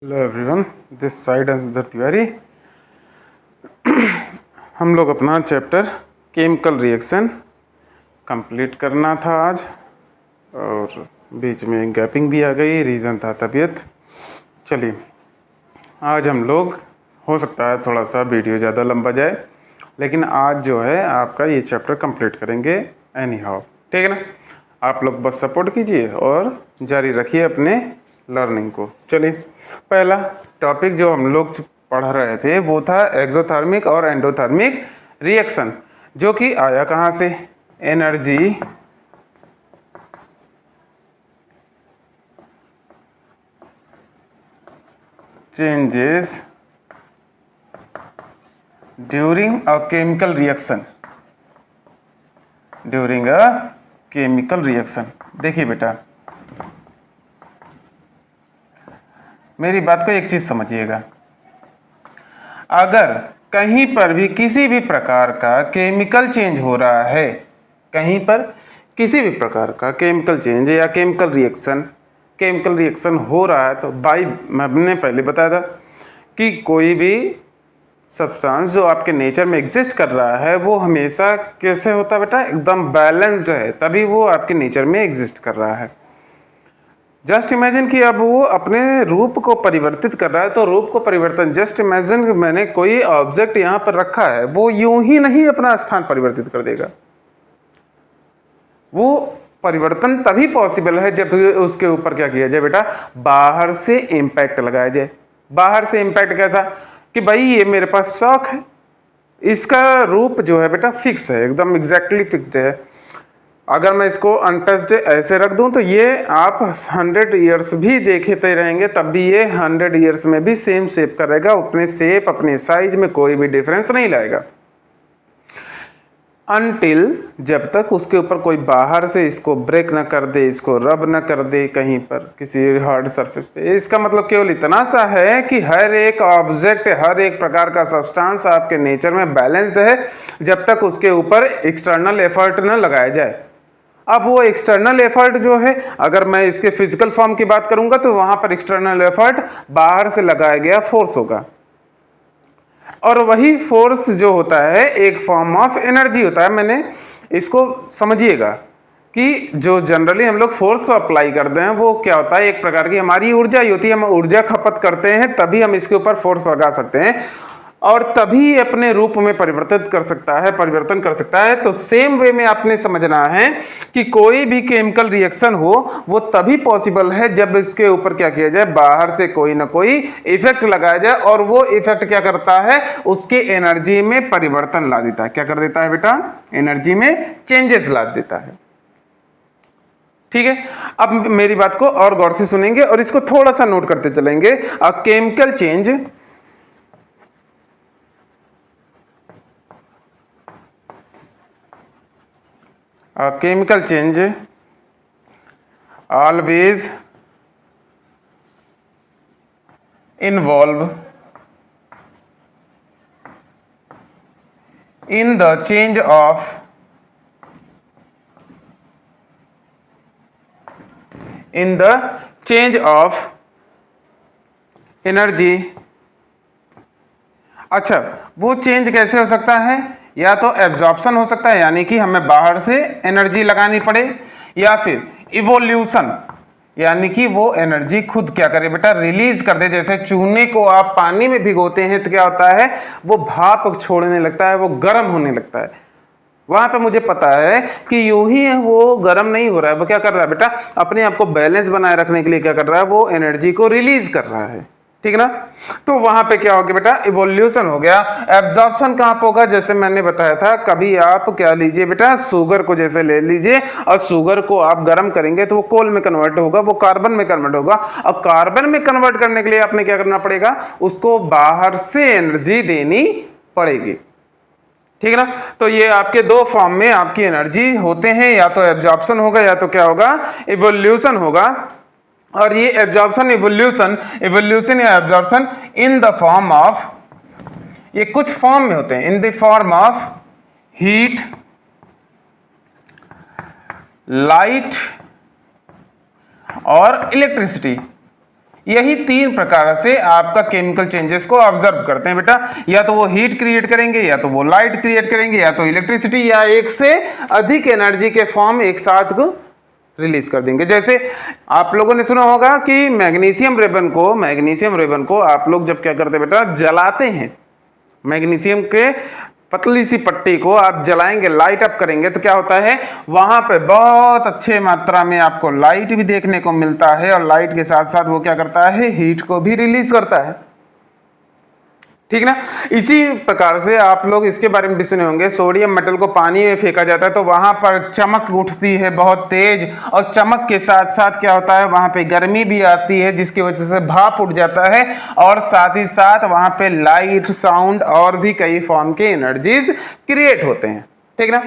Hello everyone, this side है सुधर तिवारी। हम लोग अपना चैप्टर केमिकल रिएक्शन कंप्लीट करना था आज, और बीच में गैपिंग भी आ गई, रीज़न था तबीयत। चलिए, आज हम लोग, हो सकता है थोड़ा सा वीडियो ज़्यादा लंबा जाए, लेकिन आज जो है आपका ये चैप्टर कंप्लीट करेंगे एनी हाउ, ठीक है ना। आप लोग बस सपोर्ट कीजिए और जारी रखिए अपने लर्निंग को। चलिए, पहला टॉपिक जो हम लोग पढ़ रहे थे वो था एक्सोथर्मिक और एंडोथर्मिक रिएक्शन, जो कि आया कहाँ से? Energy changes during a chemical reaction. During a chemical reaction, देखिए बेटा, मेरी बात को एक चीज समझिएगा। अगर कहीं पर भी किसी भी प्रकार का केमिकल चेंज हो रहा है, कहीं पर किसी भी प्रकार का केमिकल चेंज या केमिकल रिएक्शन हो रहा है, तो मैंने पहले बताया था कि कोई भी सब्सटेंस जो आपके नेचर में एग्जिस्ट कर रहा है वो हमेशा कैसे होता है बेटा? एकदम बैलेंस्ड है, तभी वो आपके नेचर में एग्जिस्ट कर रहा है। जस्ट इमेजिन कि अब वो अपने रूप को परिवर्तित कर रहा है, तो रूप को परिवर्तन, जस्ट इमेजिन मैंने कोई ऑब्जेक्ट यहाँ पर रखा है, वो यूं ही नहीं अपना स्थान परिवर्तित कर देगा। वो परिवर्तन तभी पॉसिबल है जब उसके ऊपर क्या किया जाए बेटा? बाहर से इम्पैक्ट लगाया जाए। बाहर से इम्पैक्ट कैसा? कि भाई ये मेरे पास शॉक है, इसका रूप जो है बेटा फिक्स है, एकदम एग्जैक्टली फिक्स्ड है। अगर मैं इसको अनटच्ड ऐसे रख दूं तो ये आप 100 ईयर्स भी देखते रहेंगे, तब भी ये 100 ईयर्स में भी सेम शेप का रहेगा, अपने शेप अपने साइज में कोई भी डिफरेंस नहीं लाएगा। अनटिल जब तक उसके ऊपर कोई बाहर से इसको ब्रेक ना कर दे, इसको रब ना कर दे कहीं पर किसी हार्ड सरफेस पे। इसका मतलब केवल इतना सा है कि हर एक ऑब्जेक्ट, हर एक प्रकार का सब्सटेंस आपके नेचर में बैलेंस्ड है जब तक उसके ऊपर एक्सटर्नल एफर्ट ना लगाया जाए। अब वो एक्सटर्नल एफर्ट जो है, अगर मैं इसके फिजिकल फॉर्म की बात करूंगा तो वहां पर एक्सटर्नल एफर्ट बाहर से लगाया गया फोर्स होगा, और वही फोर्स जो होता है एक फॉर्म ऑफ एनर्जी होता है। मैंने इसको समझिएगा कि जो जनरली हम लोग फोर्स अप्लाई करते हैं वो क्या होता है? एक प्रकार की हमारी ऊर्जा ही होती है। हम ऊर्जा खपत करते हैं तभी हम इसके ऊपर फोर्स लगा सकते हैं, और तभी अपने रूप में परिवर्तन कर सकता है। तो सेम वे में आपने समझना है कि कोई भी केमिकल रिएक्शन हो वो तभी पॉसिबल है जब इसके ऊपर क्या किया जाए? बाहर से कोई ना कोई इफेक्ट लगाया जाए, और वो इफेक्ट क्या करता है? उसके एनर्जी में परिवर्तन ला देता है। क्या कर देता है बेटा? एनर्जी में चेंजेस ला देता है। ठीक है, अब मेरी बात को और गौर से सुनेंगे और इसको थोड़ा सा नोट करते चलेंगे। A chemical change chemical change always involve in the change of energy. अच्छा, वो चेंज कैसे हो सकता है? या तो एब्जॉर्प्शन हो सकता है, यानी कि हमें बाहर से एनर्जी लगानी पड़े, या फिर इवोल्यूशन, यानी कि वो एनर्जी खुद क्या करे बेटा? रिलीज कर दे। जैसे चूने को आप पानी में भिगोते हैं तो क्या होता है? वो भाप छोड़ने लगता है, वो गर्म होने लगता है। वहां पे मुझे पता है कि यूं ही है, वो गर्म नहीं हो रहा है, वो क्या कर रहा है बेटा? अपने आप को बैलेंस बनाए रखने के लिए क्या कर रहा है? वो एनर्जी को रिलीज कर रहा है, ठीक है ना। तो वहां पे क्या हो गया बेटा? इवोल्यूशन हो गया। एब्जॉर्प्शन कहां पर होगा? जैसे मैंने बताया था, कभी आप क्या लीजिए बेटा, शुगर को जैसे ले लीजिए, और शुगर को आप गर्म करेंगे तो वो कोल में कन्वर्ट होगा, वो कार्बन में कन्वर्ट होगा, और कार्बन में कन्वर्ट करने के लिए आपने क्या करना पड़ेगा? उसको बाहर से एनर्जी देनी पड़ेगी, ठीक है ना। तो ये आपके दो फॉर्म में आपकी एनर्जी होते हैं, या तो एब्जॉर्प्शन होगा या तो क्या होगा? इवोल्यूशन होगा। और ये एब्जॉर्प्शन, इवोल्यूशन या absorption in the form of, ये कुछ फॉर्म में होते हैं, in the form of heat, light और इलेक्ट्रिसिटी। यही 3 प्रकार से आपका केमिकल चेंजेस को ऑब्जर्व करते हैं बेटा। या तो वो हीट क्रिएट करेंगे, या तो वो लाइट क्रिएट करेंगे, या तो इलेक्ट्रिसिटी, या एक से अधिक एनर्जी के फॉर्म एक साथ को रिलीज कर देंगे। जैसे आप लोगों ने सुना होगा कि मैग्नीशियम रेबन को आप लोग जब क्या करते हैं बेटा, जलाते हैं। मैग्नीशियम के पतली सी पट्टी को आप जलाएंगे, लाइट अप करेंगे, तो क्या होता है, वहां पे बहुत अच्छे मात्रा में आपको लाइट भी देखने को मिलता है, और लाइट के साथ साथ वो क्या करता है, हीट को भी रिलीज करता है। ठीक ना। इसी प्रकार से आप लोग इसके बारे में भी सुने होंगे, सोडियम मेटल को पानी में फेंका जाता है तो वहां पर चमक उठती है बहुत तेज, और चमक के साथ साथ क्या होता है, वहां पे गर्मी भी आती है जिसकी वजह से भाप उठ जाता है, और साथ ही साथ वहां पे लाइट, साउंड और भी कई फॉर्म के एनर्जीज क्रिएट होते हैं। ठीक ना।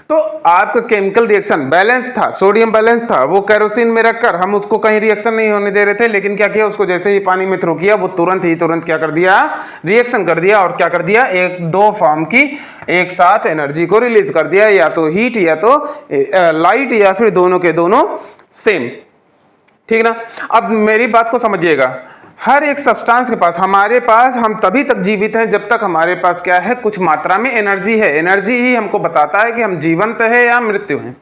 तो आपका केमिकल रिएक्शन बैलेंस था, सोडियम बैलेंस था, वो केरोसिन में रखकर हम उसको कहीं रिएक्शन नहीं होने दे रहे थे, लेकिन क्या किया, उसको जैसे ही पानी में थ्रो किया, वो तुरंत क्या कर दिया, रिएक्शन कर दिया, और क्या कर दिया, एक दो फॉर्म की एक साथ एनर्जी को रिलीज कर दिया, या तो हीट, या तो लाइट, या फिर दोनों के दोनों सेम। ठीक ना। अब मेरी बात को समझिएगा, हर एक सब्सटेंस के पास, हमारे पास, हम तभी तक जीवित हैं जब तक हमारे पास क्या है, कुछ मात्रा में एनर्जी है। एनर्जी ही हमको बताता है कि हम जीवंत है या मृत्यु हैं।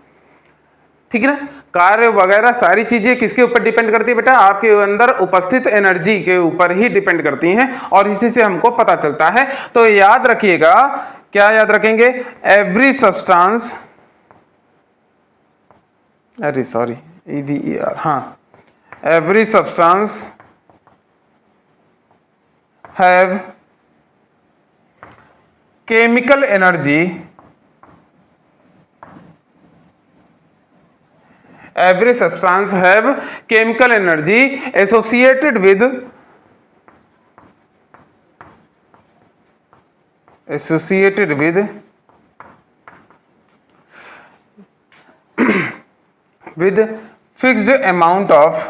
ठीक है ना। कार्य वगैरह सारी चीजें किसके ऊपर डिपेंड करती है बेटा, आपके अंदर उपस्थित एनर्जी के ऊपर ही डिपेंड करती हैं, और इसी से हमको पता चलता है। तो याद रखिएगा, क्या याद रखेंगे, एवरी सब्सटेंस, अरे सॉरी, EVER, हाँ, every substance have chemical energy, every substance have chemical energy associated with with fixed amount of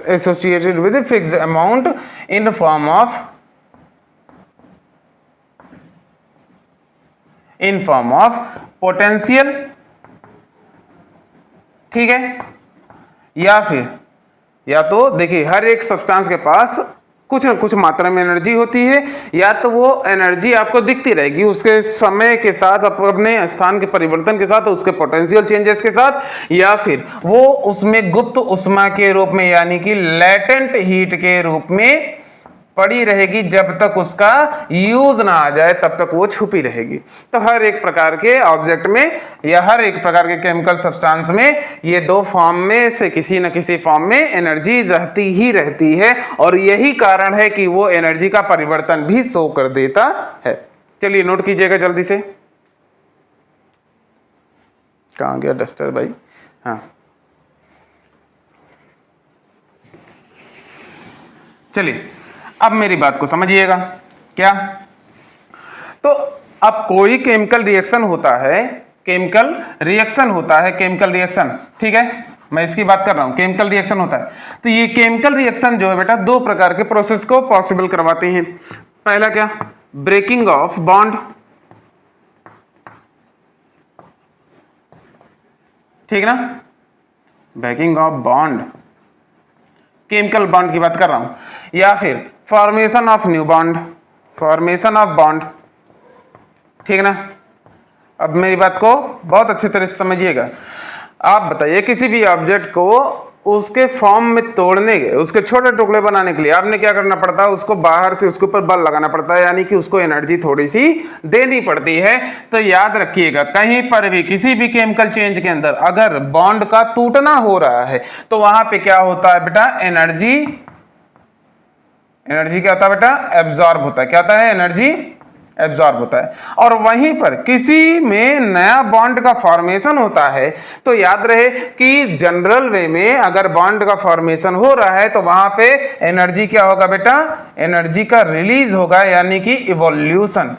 associated with fixed amount in form of potential. ठीक है। या फिर, या तो देखिए, हर एक सब्सटेंस के पास कुछ न कुछ मात्रा में एनर्जी होती है, या तो वो एनर्जी आपको दिखती रहेगी उसके समय के साथ, अपने स्थान के परिवर्तन के साथ, उसके पोटेंशियल चेंजेस के साथ, या फिर वो उसमें गुप्त उष्मा के रूप में, यानी कि लेटेंट हीट के रूप में पड़ी रहेगी। जब तक उसका यूज ना आ जाए तब तक वो छुपी रहेगी। तो हर एक प्रकार के ऑब्जेक्ट में, या हर एक प्रकार के केमिकल सब्सटेंस में, ये दो फॉर्म में से किसी न किसी फॉर्म में एनर्जी रहती ही रहती है, और यही कारण है कि वो एनर्जी का परिवर्तन भी शो कर देता है। चलिए नोट कीजिएगा जल्दी से। कहाँ गया डस्टर भाई? हाँ, चलिए अब मेरी बात को समझिएगा। क्या? तो अब कोई केमिकल रिएक्शन होता है, केमिकल रिएक्शन, ठीक है, मैं इसकी बात कर रहा हूं, केमिकल रिएक्शन होता है। तो ये केमिकल रिएक्शन जो है बेटा, दो प्रकार के प्रोसेस को पॉसिबल करवाते हैं। पहला क्या? ब्रेकिंग ऑफ बॉन्ड, ठीक ना, breaking of bond, chemical bond की बात कर रहा हूं, या फिर फॉर्मेशन ऑफ न्यू बॉन्ड, ठीक ना। अब मेरी बात को बहुत अच्छे तरह से समझिएगा। आप बताइए, किसी भी ऑब्जेक्ट को उसके फॉर्म में तोड़ने के, उसके छोटे टुकड़े बनाने के लिए आपने क्या करना पड़ता है, उसको बाहर से उसके ऊपर बल लगाना पड़ता है, यानी कि उसको एनर्जी थोड़ी सी देनी पड़ती है। तो याद रखिएगा, कहीं पर भी किसी भी केमिकल चेंज के अंदर अगर बॉन्ड का टूटना हो रहा है तो वहां पे क्या होता है बेटा, एनर्जी क्या होता है बेटा, एब्जॉर्ब होता है। क्या होता है? एनर्जी एब्जॉर्ब होता है। और वहीं पर किसी में नया बॉन्ड का फॉर्मेशन होता है तो याद रहे कि जनरल वे में अगर बॉन्ड का फॉर्मेशन हो रहा है तो वहां पे एनर्जी क्या होगा बेटा, एनर्जी का रिलीज होगा, यानी कि इवोल्यूशन,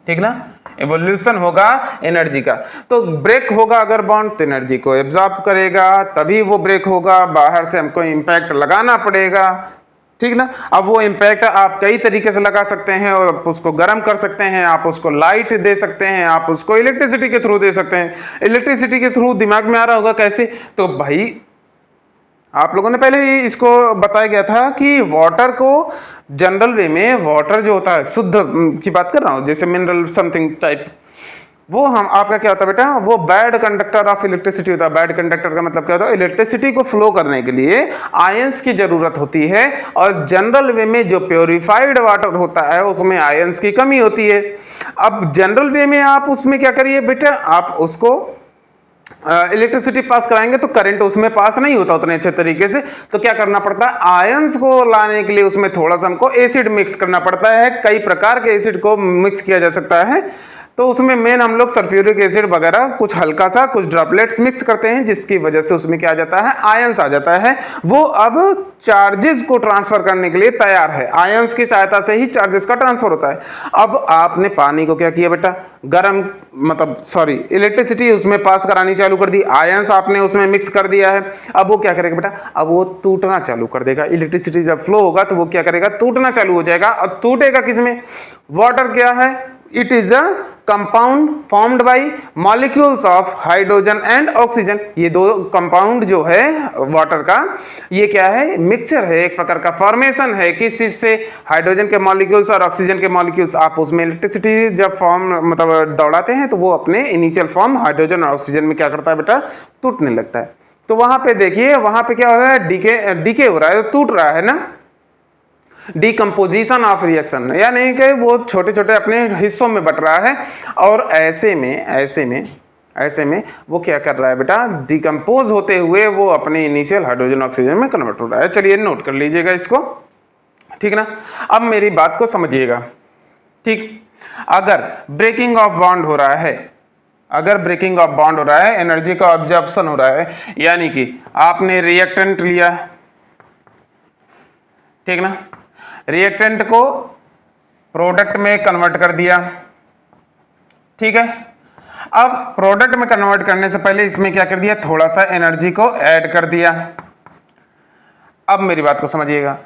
ठीक ना, इवोल्यूशन होगा एनर्जी का। तो ब्रेक होगा अगर बॉन्ड तो एनर्जी को एब्जॉर्ब करेगा, तभी वो ब्रेक होगा, बाहर से हमको इंपैक्ट लगाना पड़ेगा, ठीक ना। अब वो इम्पैक्ट आप कई तरीके से लगा सकते हैं, और आप उसको गर्म कर सकते हैं, आप उसको लाइट दे सकते हैं, आप उसको इलेक्ट्रिसिटी के थ्रू दे सकते हैं। इलेक्ट्रिसिटी के थ्रू दिमाग में आ रहा होगा कैसे, तो भाई आप लोगों ने पहले ही इसको बताया गया था कि वाटर को जनरल वे में, वाटर जो होता है शुद्ध की बात कर रहा हूं, जैसे मिनरल समथिंग टाइप, वो हम आपका क्या होता है बेटा, वो बैड कंडक्टर ऑफ इलेक्ट्रिसिटी होता है। बैड कंडक्टर का मतलब क्या होता है, इलेक्ट्रिसिटी को फ्लो करने के लिए आयंस की जरूरत होती है, और जनरल वे में जो प्योरीफाइड वाटर होता है उसमें आयंस की कमी होती है। अब जनरल वे में आप उसमें क्या करिए बेटा, आप उसको इलेक्ट्रिसिटी पास कराएंगे तो करंट उसमें पास नहीं होता उतने अच्छे तरीके से, तो क्या करना पड़ता है, आयंस को लाने के लिए उसमें थोड़ा सा हमको एसिड मिक्स करना पड़ता है। कई प्रकार के एसिड को मिक्स किया जा सकता है, तो उसमें मेन हम लोग सल्फ्यूरिक एसिड वगैरह कुछ हल्का सा कुछ ड्रॉपलेट्स मिक्स करते हैं, जिसकी वजह से उसमें क्या आ जाता है, आयंस आ जाता है। वो अब चार्जेस को ट्रांसफर करने के लिए तैयार है, आयंस की सहायता से ही चार्जेस का ट्रांसफर होता है। अब आपने पानी को क्या किया बेटा, गर्म मतलब सॉरी इलेक्ट्रिसिटी उसमें पास करानी चालू कर दी, आयंस आपने उसमें मिक्स कर दिया है। अब वो क्या करेगा बेटा, अब वो टूटना चालू कर देगा। इलेक्ट्रिसिटी जब फ्लो होगा तो वो क्या करेगा, टूटना चालू हो जाएगा। और टूटेगा किसमें, वाटर क्या है, it is a compound formed by molecules of hydrogen and oxygen. ये दो कंपाउंड जो है वाटर का, ये क्या है, मिक्सचर है, एक प्रकार का फॉर्मेशन है। किस चीज से, हाइड्रोजन के मॉलिक्यूल्स और ऑक्सीजन के मॉलिक्यूल्स। आप उसमें इलेक्ट्रिसिटी जब फॉर्म मतलब दौड़ाते हैं तो वो अपने इनिशियल फॉर्म हाइड्रोजन और ऑक्सीजन में क्या करता है बेटा, टूटने लगता है। तो वहां पे देखिए, वहां पे क्या हो रहा है, डीके हो रहा है, टूट रहा है ना, डिकम्पोजिशन ऑफ रिएक्शन, यानी कि वो छोटे छोटे अपने हिस्सों में बट रहा है। और ऐसे में वो क्या कर रहा है बेटा, डिकम्पोज होते हुए वो अपने इनिशियल हाइड्रोजन ऑक्सीजन में कन्वर्ट हो रहा है। चलिए नोट कर लीजिएगा इसको, ठीक ना। अब मेरी बात को समझिएगा, ठीक। अगर ब्रेकिंग ऑफ बॉन्ड हो रहा है, अगर ब्रेकिंग ऑफ बॉन्ड हो रहा है, एनर्जी का ऑब्जॉर्प्शन हो रहा है, यानी कि आपने रिएक्टेंट लिया, ठीक ना, रिएक्टेंट को प्रोडक्ट में कन्वर्ट कर दिया, ठीक है। अब प्रोडक्ट में कन्वर्ट करने से पहले इसमें क्या कर दिया, थोड़ा सा एनर्जी को ऐड कर दिया। अब मेरी बात को समझिएगा,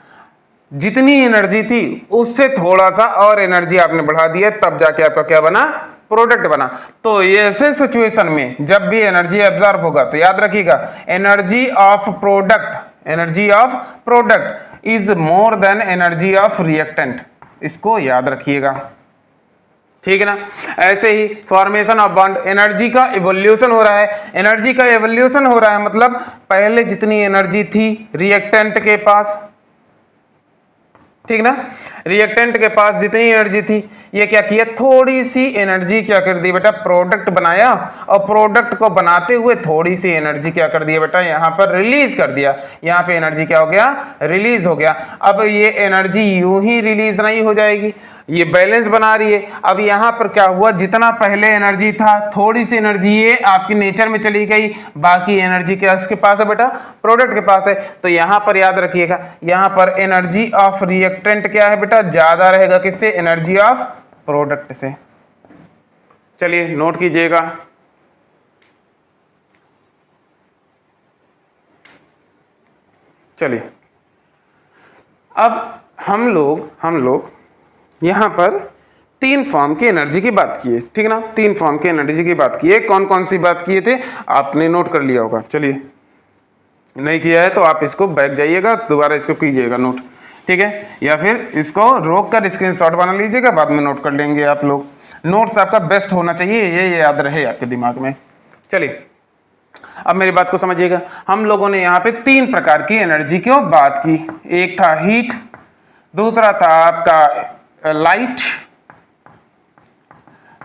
जितनी एनर्जी थी उससे थोड़ा सा और एनर्जी आपने बढ़ा दिया, तब जाके आपका क्या बना, प्रोडक्ट बना। तो ऐसे सिचुएशन में जब भी एनर्जी एब्जॉर्ब होगा तो याद रखिएगा, energy of product is more than energy of reactant, इसको याद रखिएगा, ठीक है ना। ऐसे ही फॉर्मेशन ऑफ बॉन्ड, एनर्जी का इवोल्यूशन हो रहा है, एनर्जी का इवोल्यूशन हो रहा है मतलब पहले जितनी एनर्जी थी रिएक्टेंट के पास, ठीक ना, रिएक्टेंट के पास जितनी एनर्जी थी, ये क्या किया, थोड़ी सी एनर्जी क्या कर दी बेटा, प्रोडक्ट बनाया, और प्रोडक्ट को बनाते हुए थोड़ी सी एनर्जी क्या कर दिया बेटा, यहाँ पर रिलीज कर दिया। यहाँ पे एनर्जी क्या हो गया, रिलीज हो गया। अब ये एनर्जी यूं ही रिलीज नहीं हो जाएगी, ये बैलेंस बना रही है। अब यहाँ पर क्या हुआ, जितना पहले एनर्जी था थोड़ी सी एनर्जी ये आपकी नेचर में चली गई, बाकी एनर्जी क्या इसके पास है बेटा, प्रोडक्ट के पास है। तो यहाँ पर याद रखिएगा, यहाँ पर एनर्जी ऑफ रिएक्टेंट क्या है बेटा, ज्यादा रहेगा किससे, एनर्जी ऑफ प्रोडक्ट से। चलिए नोट कीजिएगा, चलिए अब हम लोग यहां पर तीन फॉर्म की एनर्जी की बात की है, ठीक ना, तीन फॉर्म की एनर्जी की बात की है। कौन कौन सी बात किए थे आपने नोट कर लिया होगा, चलिए नहीं किया है तो आप इसको बैक जाइएगा, दोबारा इसको कीजिएगा नोट, ठीक है, या फिर इसको रोक कर स्क्रीनशॉट बना लीजिएगा, बाद में नोट कर लेंगे आप लोग। नोट्स आपका बेस्ट होना चाहिए, ये याद रहे आपके दिमाग में। चलिए अब मेरी बात को समझिएगा, हम लोगों ने यहाँ पे तीन प्रकार की एनर्जी की बात की, एक था हीट, दूसरा था आपका लाइट,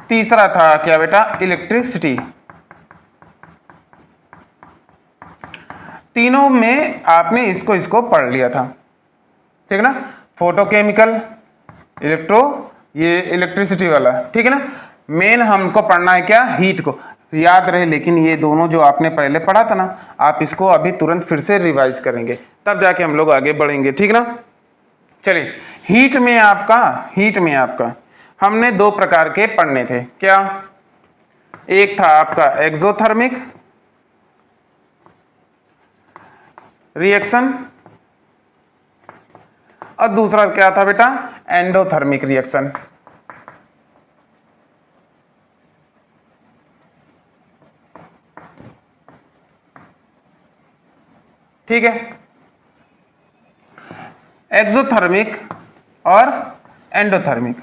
तीसरा था क्या बेटा, इलेक्ट्रिसिटी। तीनों में आपने इसको पढ़ लिया था, ठीक है ना, फोटोकेमिकल, ये इलेक्ट्रिसिटी वाला, ठीक है ना। मेन हमको पढ़ना है क्या, हीट को, याद रहे। लेकिन ये दोनों जो आपने पहले पढ़ा था ना, आप इसको अभी तुरंत फिर से रिवाइज करेंगे, तब जाके हम लोग आगे बढ़ेंगे, ठीक ना। चलिए हीट में आपका हमने दो प्रकार के पढ़ने थे, क्या, एक था आपका एक्सोथर्मिक रिएक्शन और दूसरा क्या था बेटा, एंडोथर्मिक रिएक्शन। ठीक है, एक्सोथर्मिक और एंडोथर्मिक।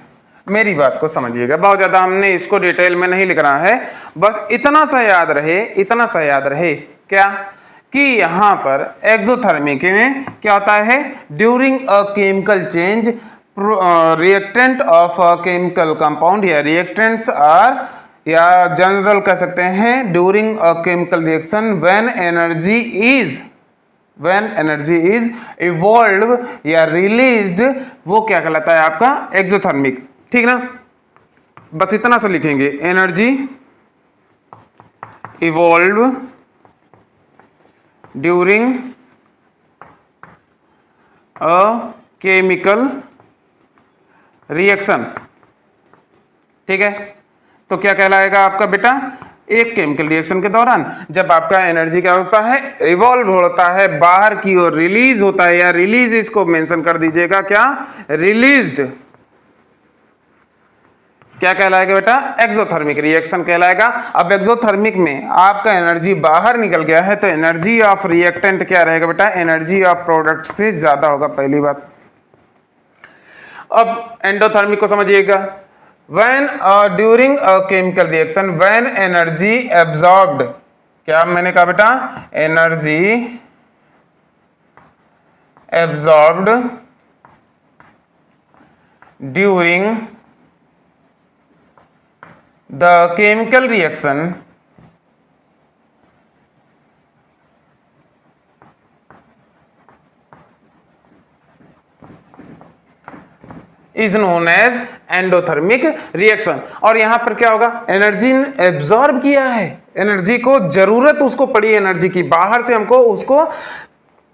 मेरी बात को समझिएगा, बहुत ज्यादा हमने इसको डिटेल में नहीं लिख रहा है, बस इतना सा याद रहे, इतना सा याद रहे क्या कि यहां पर एक्सोथर्मिक में क्या होता है, during a chemical change reactant of a chemical compound या रिएक्टेंट्स आर, या जनरल कह सकते हैं during a chemical reaction when energy is evolve या रिलीज्ड, वो क्या कहलाता है आपका एक्सोथर्मिक। ठीक ना, बस इतना सा लिखेंगे, energy evolve during a chemical reaction. ठीक है, तो क्या कहलाएगा आपका बेटा, एक केमिकल रिएक्शन के दौरान जब आपका एनर्जी क्या होता है, इवॉल्व होता है, बाहर की ओर रिलीज होता है, या रिलीज इसको मेंशन कर दीजिएगा, क्या रिलीज्ड, क्या कहलाएगा बेटा, एक्सोथर्मिक रिएक्शन कहलाएगा। अब एक्सोथर्मिक में आपका एनर्जी बाहर निकल गया है तो एनर्जी ऑफ रिएक्टेंट क्या रहेगा बेटा, एनर्जी ऑफ प्रोडक्ट से ज्यादा होगा, पहली बात। अब एंडोथर्मिक को समझिएगा, when during a chemical reaction when energy absorbed, क्या मैंने कहा बेटा, energy absorbed during the chemical reaction is known as endothermic reaction. और यहां पर क्या होगा, एनर्जी एब्जॉर्ब किया है, एनर्जी को जरूरत उसको पड़ी एनर्जी की, बाहर से हमको उसको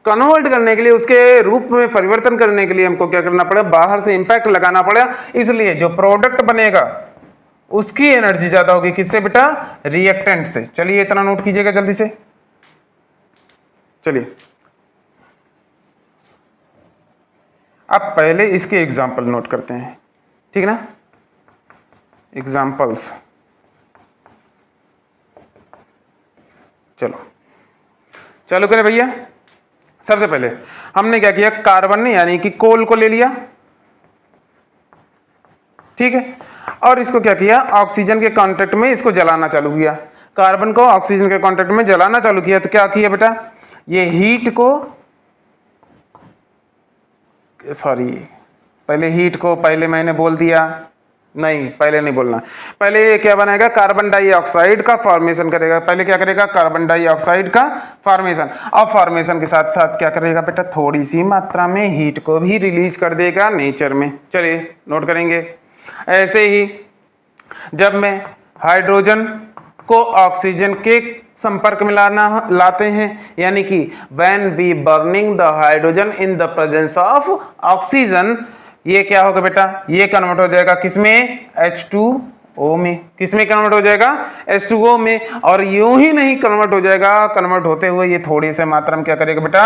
कन्वर्ट करने के लिए, उसके रूप में परिवर्तन करने के लिए हमको क्या करना पड़ेगा, बाहर से इंपैक्ट लगाना पड़ेगा, इसलिए जो प्रोडक्ट बनेगा उसकी एनर्जी ज्यादा होगी, किससे बेटा, रिएक्टेंट से। चलिए इतना नोट कीजिएगा जल्दी से। चलिए अब पहले इसके एग्जाम्पल नोट करते हैं, ठीक ना, एग्जाम्पल्स। चलो चलो करें भैया। सबसे पहले हमने क्या किया, कार्बन यानी कि कोल को ले लिया, ठीक है, और इसको क्या किया, ऑक्सीजन के कांटेक्ट में इसको जलाना चालू किया, कार्बन को ऑक्सीजन के कांटेक्ट में जलाना चालू किया, तो क्या किया बेटा, ये हीट को, सॉरी पहले हीट को पहले मैंने बोल दिया, नहीं पहले नहीं बोलना, पहले ये क्या बनाएगा, कार्बन डाइऑक्साइड का फॉर्मेशन करेगा, पहले क्या करेगा, कार्बन डाइऑक्साइड का फॉर्मेशन, और फॉर्मेशन के साथ साथ क्या करेगा बेटा, थोड़ी सी मात्रा में हीट को भी रिलीज कर देगा नेचर में। चलिए नोट करेंगे। ऐसे ही जब मैं हाइड्रोजन को ऑक्सीजन के संपर्क में लाते हैं, यानी कि when we burning the hydrogen in the presence of oxygen, ये क्या होगा बेटा, ये कन्वर्ट हो जाएगा किसमें, H2O में। किसमें कन्वर्ट हो जाएगा, H2O में। और यूं ही नहीं कन्वर्ट हो जाएगा, कन्वर्ट होते हुए ये थोड़ी से मात्रा में क्या करेगा बेटा,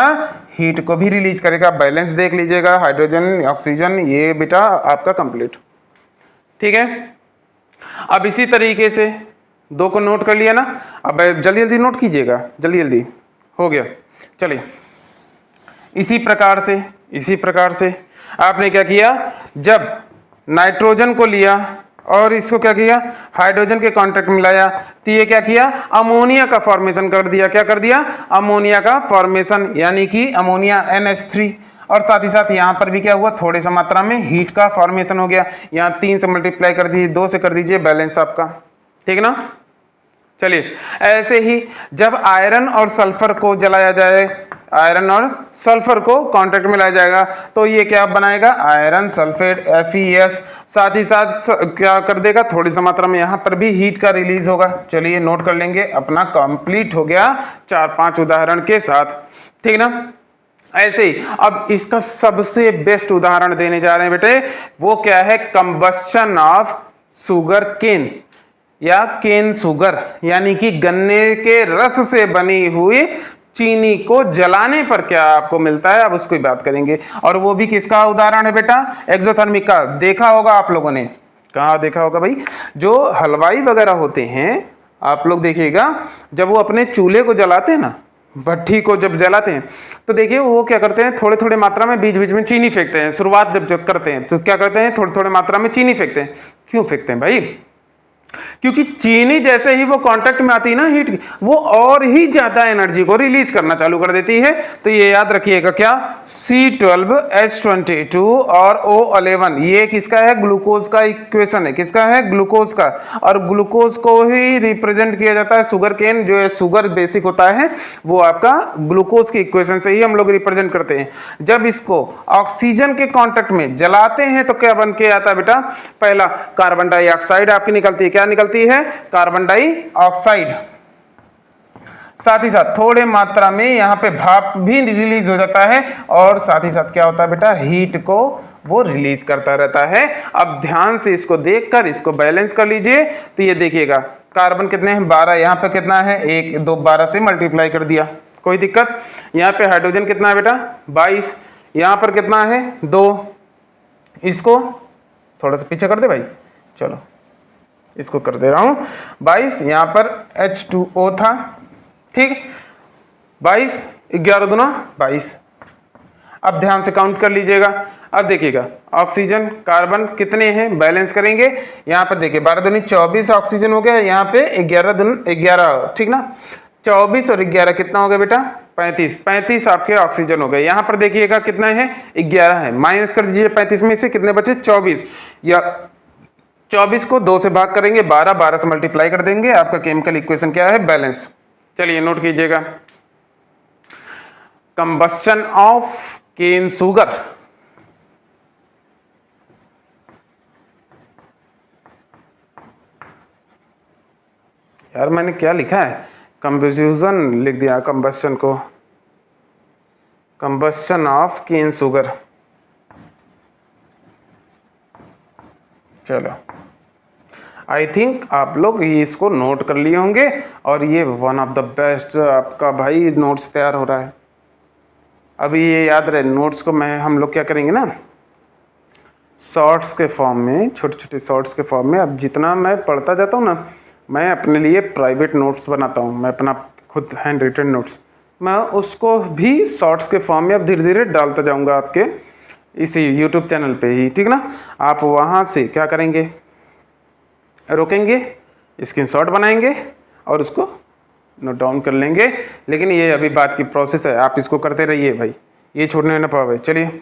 हीट को भी रिलीज करेगा। बैलेंस देख लीजिएगा, हाइड्रोजन ऑक्सीजन, ये बेटा आपका कंप्लीट, ठीक है। अब इसी तरीके से दो को नोट कर लिया ना, अब जल्दी जल्दी नोट कीजिएगा, जल्दी जल्दी हो गया। चलिए इसी प्रकार से आपने क्या किया, जब नाइट्रोजन को लिया और इसको क्या किया, हाइड्रोजन के कांटेक्ट में लाया, तो ये क्या किया, अमोनिया का फॉर्मेशन कर दिया। क्या कर दिया, अमोनिया का फॉर्मेशन, यानी कि अमोनिया NH3। और साथ ही साथ यहाँ पर भी क्या हुआ, थोड़ी सी मात्रा में हीट का फॉर्मेशन हो गया। यहाँ 3 से मल्टीप्लाई कर दीजिए, 2 से कर दीजिए, बैलेंस आपका, ठीक ना। चलिए ऐसे ही जब आयरन और सल्फर को जलाया जाए, आयरन और सल्फर को कांटेक्ट में लाया जाएगा, तो ये क्या बनाएगा, आयरन सल्फेट FeS। साथ ही साथ क्या कर देगा, थोड़ी सी मात्रा में यहाँ पर भी हीट का रिलीज होगा। चलिए नोट कर लेंगे, अपना कंप्लीट हो गया 4-5 उदाहरण के साथ, ठीक ना। ऐसे ही अब इसका सबसे बेस्ट उदाहरण देने जा रहे हैं बेटे, वो क्या है, कंबस्शन ऑफ शुगर केन या केन शुगर, यानी कि गन्ने के रस से बनी हुई चीनी को जलाने पर क्या आपको मिलता है, अब उसकी बात करेंगे। और वो भी किसका उदाहरण है बेटा, एक्सोथर्मिक का। देखा होगा आप लोगों ने, कहाँ देखा होगा भाई, जो हलवाई वगैरह होते हैं आप लोग देखिएगा, जब वो अपने चूल्हे को जलाते हैं ना, भट्ठी को जब जलाते हैं, तो देखिए वो क्या करते हैं, थोड़े थोड़े मात्रा में बीच बीच में चीनी फेंकते हैं। शुरुआत जब करते हैं तो क्या करते हैं, थोड़े थोड़े मात्रा में चीनी फेंकते हैं। क्यों फेंकते हैं भाई, क्योंकि चीनी जैसे ही वो कांटेक्ट में आती है ना हीट की, वो और ही ज्यादा एनर्जी को रिलीज करना चालू कर देती है। तो ये याद रखिएगा क्या, C12H22 और O11, ये किसका है, ग्लूकोज का इक्वेशन है। किसका है, ग्लूकोज का। और ग्लूकोज को ही रिप्रेजेंट किया जाता है शुगर केन, जो है शुगर बेसिक होता है, वो आपका ग्लूकोज की इक्वेशन से ही हम लोग रिप्रेजेंट करते हैं। जब इसको ऑक्सीजन के कॉन्टेक्ट में जलाते हैं तो क्या बन के आता है बेटा, पहला कार्बन डाइऑक्साइड आपकी निकलती है। क्या निकलती है, कार्बन डाइऑक्साइड। साथ ही साथ थोड़े मात्रा में यहाँ पे भाप भी रिलीज हो जाता है, और साथ ही साथ क्या होता है बेटा, हीट को वो रिलीज करता रहता है। अब ध्यान से इसको देखकर इसको बैलेंस कर लीजिए। तो ये देखिएगा, कार्बन कितने हैं, 12, यहाँ पे कितना है, 1 2 12 से मल्टीप्लाई कर दिया, कोई दिक्कत। यहाँ पे हाइड्रोजन कितना है बेटा, 22, यहाँ पर कितना है, 2। इसको थोड़ा सा पीछे कर दे भाई, चलो इसको कर दे रहा हूं, 22। यहां पर H2O था, ठीक, 22, 11 दूना 22। अब ध्यान से काउंट कर लीजिएगा। अब देखिएगा, ऑक्सीजन कार्बन कितने हैं, बैलेंस करेंगे। यहां पर देखिए 12 दूनी 24 ऑक्सीजन हो गया, यहाँ पे 11 दूनी 11, ठीक ना, 24 और 11 कितना हो गया बेटा, 35। 35 आपके ऑक्सीजन हो गए। यहाँ पर देखिएगा कितना है, 11 है, माइनस कर दीजिए 35 में से, कितने बचे, 24। या 24 को 2 से भाग करेंगे, 12, 12 से मल्टीप्लाई कर देंगे, आपका केमिकल इक्वेशन क्या है, बैलेंस। चलिए नोट कीजिएगा, कंबस्टन ऑफ केन शुगर, यार मैंने क्या लिखा है, कंबस्शन लिख दिया, कंबस्टन को, कंबस्टन ऑफ केन शुगर। चलो आई थिंक आप लोग ये इसको नोट कर लिए होंगे, और ये वन ऑफ द बेस्ट आपका भाई नोट्स तैयार हो रहा है। अभी ये याद रहे, नोट्स को हम लोग क्या करेंगे ना, शॉर्ट्स के फॉर्म में, छोटे छोटे शॉर्ट्स के फॉर्म में। अब जितना मैं पढ़ता जाता हूँ ना, मैं अपने लिए प्राइवेट नोट्स बनाता हूँ, मैं अपना खुद हैंड रिटन नोट्स, मैं उसको भी शॉर्ट्स के फॉर्म में अब धीरे धीरे डालता जाऊँगा आपके इसी यूट्यूब चैनल पे ही, ठीक ना। आप वहाँ से क्या करेंगे, रोकेंगे, स्क्रीनशॉट बनाएंगे और उसको नोट डाउन कर लेंगे। लेकिन ये अभी बात की प्रोसेस है, आप इसको करते रहिए भाई, ये छोड़ने ना पावे। चलिए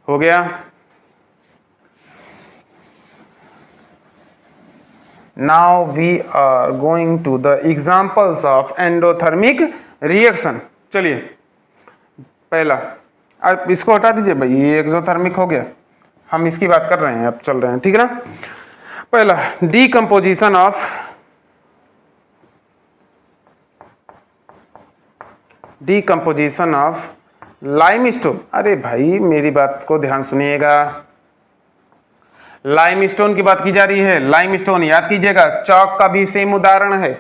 हो गया। Now we are going to the examples of endothermic reaction. चलिए पहला, अब इसको हटा दीजिए भाई, ये एक्सोथर्मिक हो गया, हम इसकी बात कर रहे हैं, अब चल रहे हैं, ठीक है ना। पहला, डीकंपोजिशन ऑफ लाइमस्टोन। अरे भाई मेरी बात को ध्यान सुनिएगा, लाइमस्टोन की बात की जा रही है। लाइमस्टोन याद कीजिएगा, चौक का भी सेम उदाहरण है,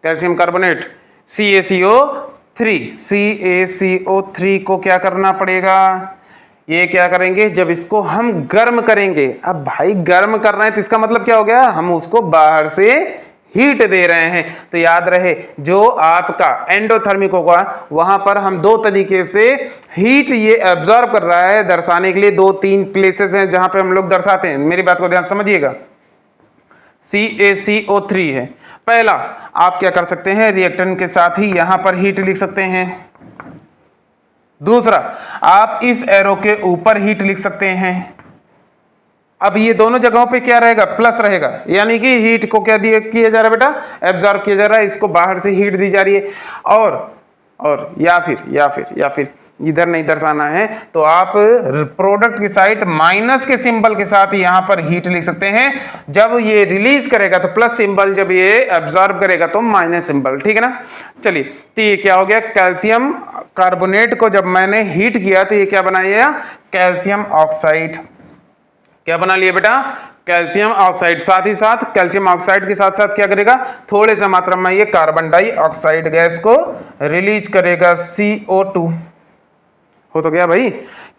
कैल्शियम कार्बोनेट, CaCO3 को क्या करना पड़ेगा, ये क्या करेंगे, जब इसको हम गर्म करेंगे। अब भाई गर्म कर रहे हैं तो इसका मतलब क्या हो गया, हम उसको बाहर से हीट दे रहे हैं। तो याद रहे, जो आपका एंडोथर्मिक होगा वहां पर हम दो तरीके से हीट ये एब्जॉर्ब कर रहा है, दर्शाने के लिए 2-3 प्लेसेस हैं जहां पे हम लोग दर्शाते हैं। मेरी बात को ध्यान समझिएगा, CaCO3 है। पहला, आप क्या कर सकते हैं, रिएक्टेंट के साथ ही यहां पर हीट लिख सकते हैं। दूसरा, आप इस एरो के ऊपर हीट लिख सकते हैं। अब ये दोनों जगहों पे क्या रहेगा, प्लस रहेगा, यानी कि हीट को क्या किया जा रहा है बेटा, एब्जॉर्ब किया जा रहा है, इसको बाहर से हीट दी जा रही है। और या फिर इधर नहीं दर्शाना है तो आप प्रोडक्ट की साइड माइनस के सिंबल के साथ यहां पर हीट लिख सकते हैं। जब ये रिलीज करेगा तो प्लस सिंबल, जब ये एब्जॉर्ब करेगा तो माइनस सिंबल, ठीक है ना। चलिए, तो ये क्या हो गया, कैल्शियम कार्बोनेट को जब मैंने हीट किया तो ये क्या बनाया, कैल्शियम ऑक्साइड। क्या बना लिया बेटा, कैल्शियम ऑक्साइड, साथ ही साथ कैल्शियम ऑक्साइड के साथ साथ क्या करेगा, थोड़े सा मात्रा में ये कार्बन डाइऑक्साइड गैस को रिलीज करेगा, CO2। हो तो गया भाई,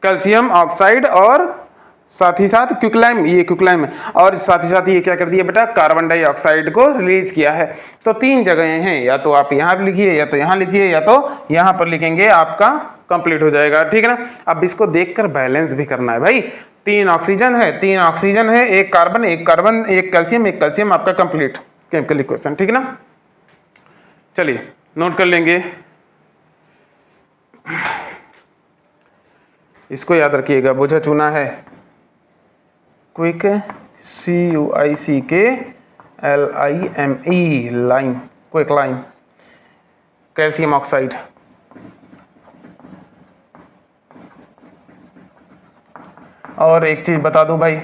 कैल्शियम ऑक्साइड और साथ ही साथ क्विकलाइम, ये क्विकलाइम है, और साथ ही साथ ये क्या कर दिया बेटा, कार्बन डाइऑक्साइड को रिलीज किया है। तो 3 जगह हैं, या तो आप यहाँ लिखिए, या तो यहाँ लिखिए, या तो यहाँ पर लिखेंगे, आपका कंप्लीट हो जाएगा। ठीक है ना। अब इसको देखकर बैलेंस भी करना है भाई। 3 ऑक्सीजन है, 3 ऑक्सीजन है, एक कार्बन, एक कार्बन, एक कैल्शियम, एक कैल्शियम, आपका कंप्लीट केमिकल इक्वेशन। ठीक है ना। चलिए नोट कर लेंगे, इसको याद रखिएगा, बुझा चुना है, quick, CUICKLIME, lime, quick lime, calcium oxide. और एक चीज बता दूं भाई,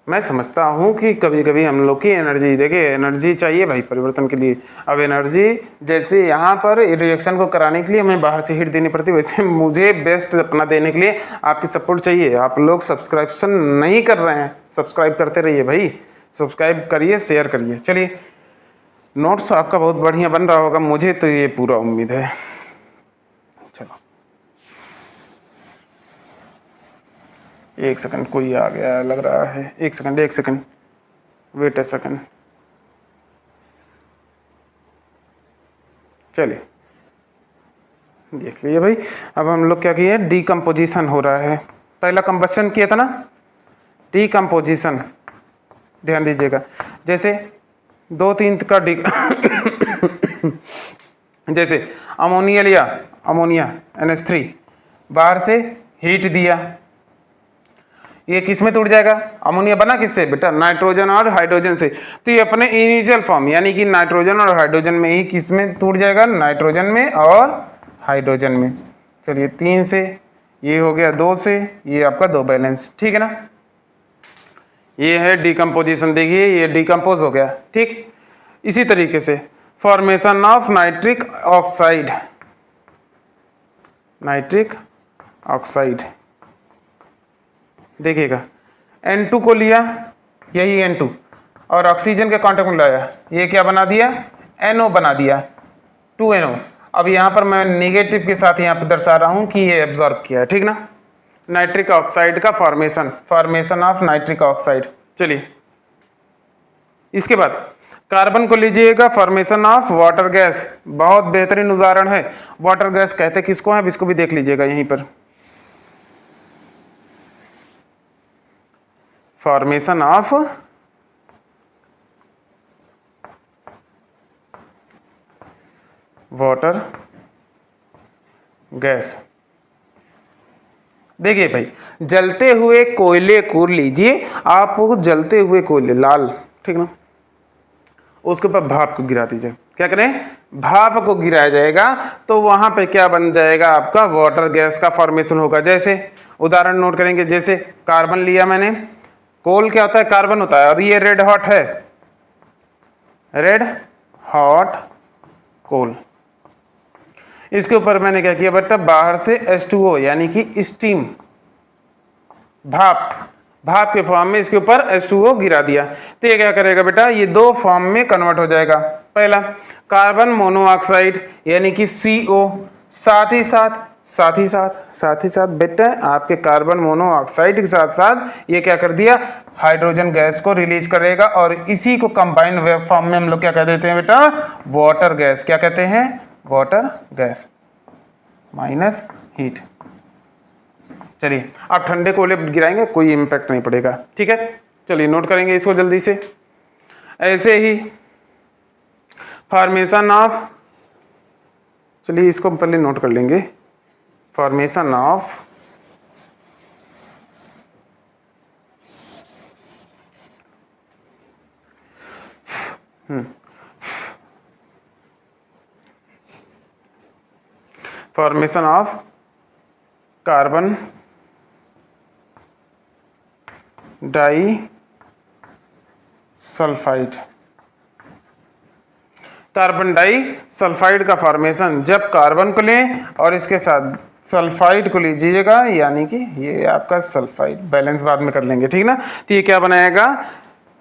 मैं समझता हूं कि कभी कभी हम लोग की एनर्जी, देखिए एनर्जी चाहिए भाई परिवर्तन के लिए। अब एनर्जी जैसे यहाँ पर रिएक्शन को कराने के लिए हमें बाहर से हीट देनी पड़ती है, वैसे मुझे बेस्ट अपना देने के लिए आपकी सपोर्ट चाहिए। आप लोग सब्सक्रिप्शन नहीं कर रहे हैं, सब्सक्राइब करते रहिए भाई, सब्सक्राइब करिए, शेयर करिए। चलिए, नोट्स आपका बहुत बढ़िया बन रहा होगा, मुझे तो ये पूरा उम्मीद है। चलो 1 सेकंड, कोई आ गया लग रहा है, 1 second, 1 second, wait a second. चलिए देख लीजिए भाई, अब हम लोग क्या किए, डीकम्पोजिशन हो रहा है। पहला कंबस्शन किया था ना, डीकम्पोजिशन, ध्यान दीजिएगा। जैसे 2-3 का जैसे अमोनिया लिया, अमोनिया NH3, बाहर से हीट दिया, ये किस में टूट जाएगा, अमोनिया बना किससे बेटा, नाइट्रोजन और हाइड्रोजन से। तो ये अपने इनिशियल फॉर्म यानी कि नाइट्रोजन और हाइड्रोजन में ही किस में टूट जाएगा, नाइट्रोजन में और हाइड्रोजन में। चलिए 3 से ये हो गया, 2 से ये आपका 2 बैलेंस। ठीक है ना। ये है डीकम्पोजिशन, देखिए ये डीकम्पोज हो गया। ठीक, इसी तरीके से formation of nitric oxide, nitric oxide देखिएगा, N2 को लिया, यही N2, और ऑक्सीजन के कांटेक्ट में लाया, ये क्या बना दिया, NO बना दिया, 2NO। अब यहाँ पर मैं नेगेटिव के साथ यहाँ पर दर्शा रहा हूँ कि ये एब्जॉर्ब किया है। ठीक ना। नाइट्रिक ऑक्साइड का formation, formation of nitric oxide. चलिए इसके बाद कार्बन को लीजिएगा, फॉर्मेशन ऑफ वाटर गैस, बहुत बेहतरीन उदाहरण है। वाटर गैस कहते किसको है, अब इसको भी देख लीजिएगा यहीं पर, फॉर्मेशन ऑफ वाटर गैस। देखिए भाई, जलते हुए कोयले को लीजिए आप, जलते हुए कोयले लाल, ठीक ना, उसके ऊपर भाप को गिरा दीजिए, क्या करें, भाप को गिराया जाएगा, तो वहां पे क्या बन जाएगा, आपका वाटर गैस का फॉर्मेशन होगा। जैसे उदाहरण नोट करेंगे, जैसे कार्बन लिया मैंने, कोल क्या होता है, कार्बन होता है, और ये रेड हॉट है, रेड हॉट कोल। इसके ऊपर मैंने क्या किया बेटा, बाहर से H2O यानी कि स्टीम, भाप, भाप के फॉर्म में इसके ऊपर H2O गिरा दिया, तो ये क्या करेगा बेटा, ये 2 फॉर्म में कन्वर्ट हो जाएगा। पहला कार्बन मोनोऑक्साइड यानी कि CO, साथ ही साथ बेटा आपके कार्बन मोनोऑक्साइड के साथ साथ ये क्या कर दिया, हाइड्रोजन गैस को रिलीज करेगा, और इसी को कंबाइंड वेब फॉर्म में हम लोग क्या कह देते हैं बेटा, वाटर गैस। क्या कहते हैं, वाटर गैस माइनस हीट। चलिए आप ठंडे कोयले गिराएंगे, कोई इम्पैक्ट नहीं पड़ेगा। ठीक है, चलिए नोट करेंगे इसको जल्दी से। ऐसे ही फॉर्मेशन ऑफ, चलिए इसको पहले नोट कर लेंगे, formation of formation of carbon disulphide. Carbon disulphide का फॉर्मेशन जब कार्बन को लें और इसके साथ सल्फाइड को लीजिएगा, यानी कि ये आपका सल्फाइड, बैलेंस बाद में कर लेंगे, ठीक ना। तो ये क्या बनाएगा,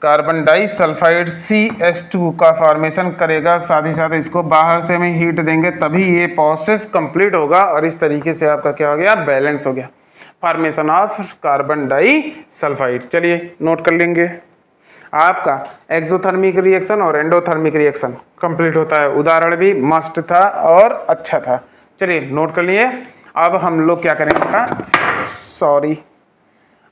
कार्बन डाई सल्फाइड CH2 का फॉर्मेशन करेगा, साथ ही साथ इसको बाहर से हम हीट देंगे तभी ये प्रोसेस कंप्लीट होगा, और इस तरीके से आपका क्या हो गया, बैलेंस हो गया, formation of carbon disulphide. चलिए नोट कर लेंगे, आपका एक्सोथर्मिक रिएक्शन और एंडोथर्मिक रिएक्शन कंप्लीट होता है। उदाहरण भी मस्त था और अच्छा था। चलिए नोट कर लिए। अब हम लोग क्या करेंगे,